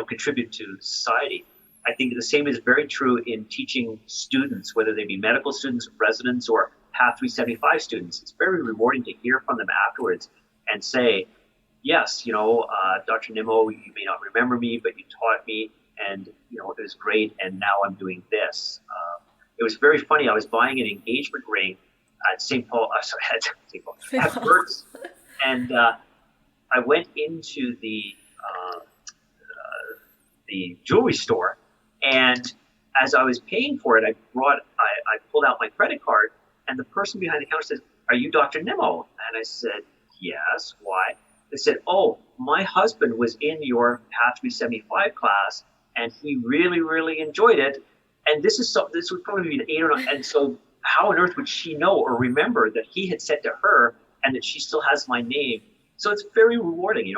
Speaker 4: contribute to society. I think the same is very true in teaching students, whether they be medical students, residents, or Path 375 students. It's very rewarding to hear from them afterwards and say, yes, Dr. Nimmo, you may not remember me, but you taught me, and it was great, and now I'm doing this. It was very funny. I was buying an engagement ring at at Burt's, and I went into the jewelry store, and as I was paying for it, I pulled out my credit card, and the person behind the counter says, "Are you Dr. Nimmo?" And I said, "Yes." "Why?" They said, "Oh, my husband was in your Path 375 class, and he really, really enjoyed it. And this would probably be an 8 or 9. And so how on earth would she know or remember that he had said to her and that she still has my name?" So it's very rewarding.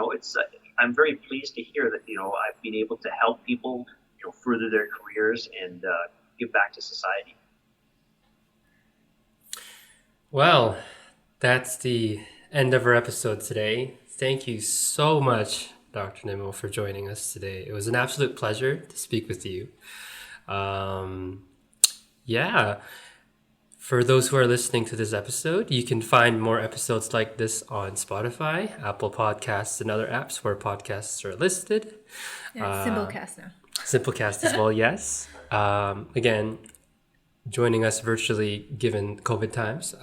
Speaker 4: I'm very pleased to hear that, I've been able to help people, further their careers and give back to society.
Speaker 2: Well, that's the end of our episode today. Thank you so much, Dr. Nimmo, for joining us today. It was an absolute pleasure to speak with you. For those who are listening to this episode, you can find more episodes like this on Spotify, Apple Podcasts, and other apps where podcasts are listed.
Speaker 3: Yeah, Simplecast now.
Speaker 2: Simplecast as well, yes. Again, joining us virtually given COVID times,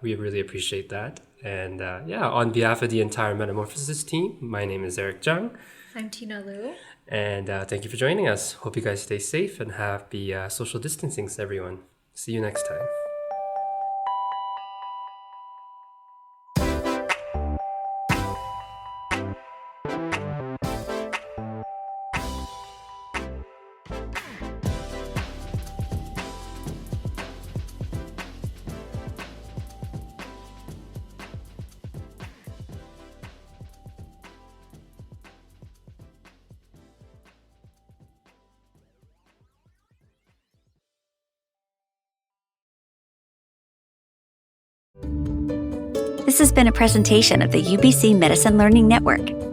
Speaker 2: we really appreciate that. And on behalf of the entire Metamorphosis team, my name is Eric Jeong.
Speaker 3: I'm Tina Liu.
Speaker 2: And thank you for joining us. Hope you guys stay safe and happy social distancing, everyone. See you next time.
Speaker 1: This has been a presentation of the UBC Medicine Learning Network.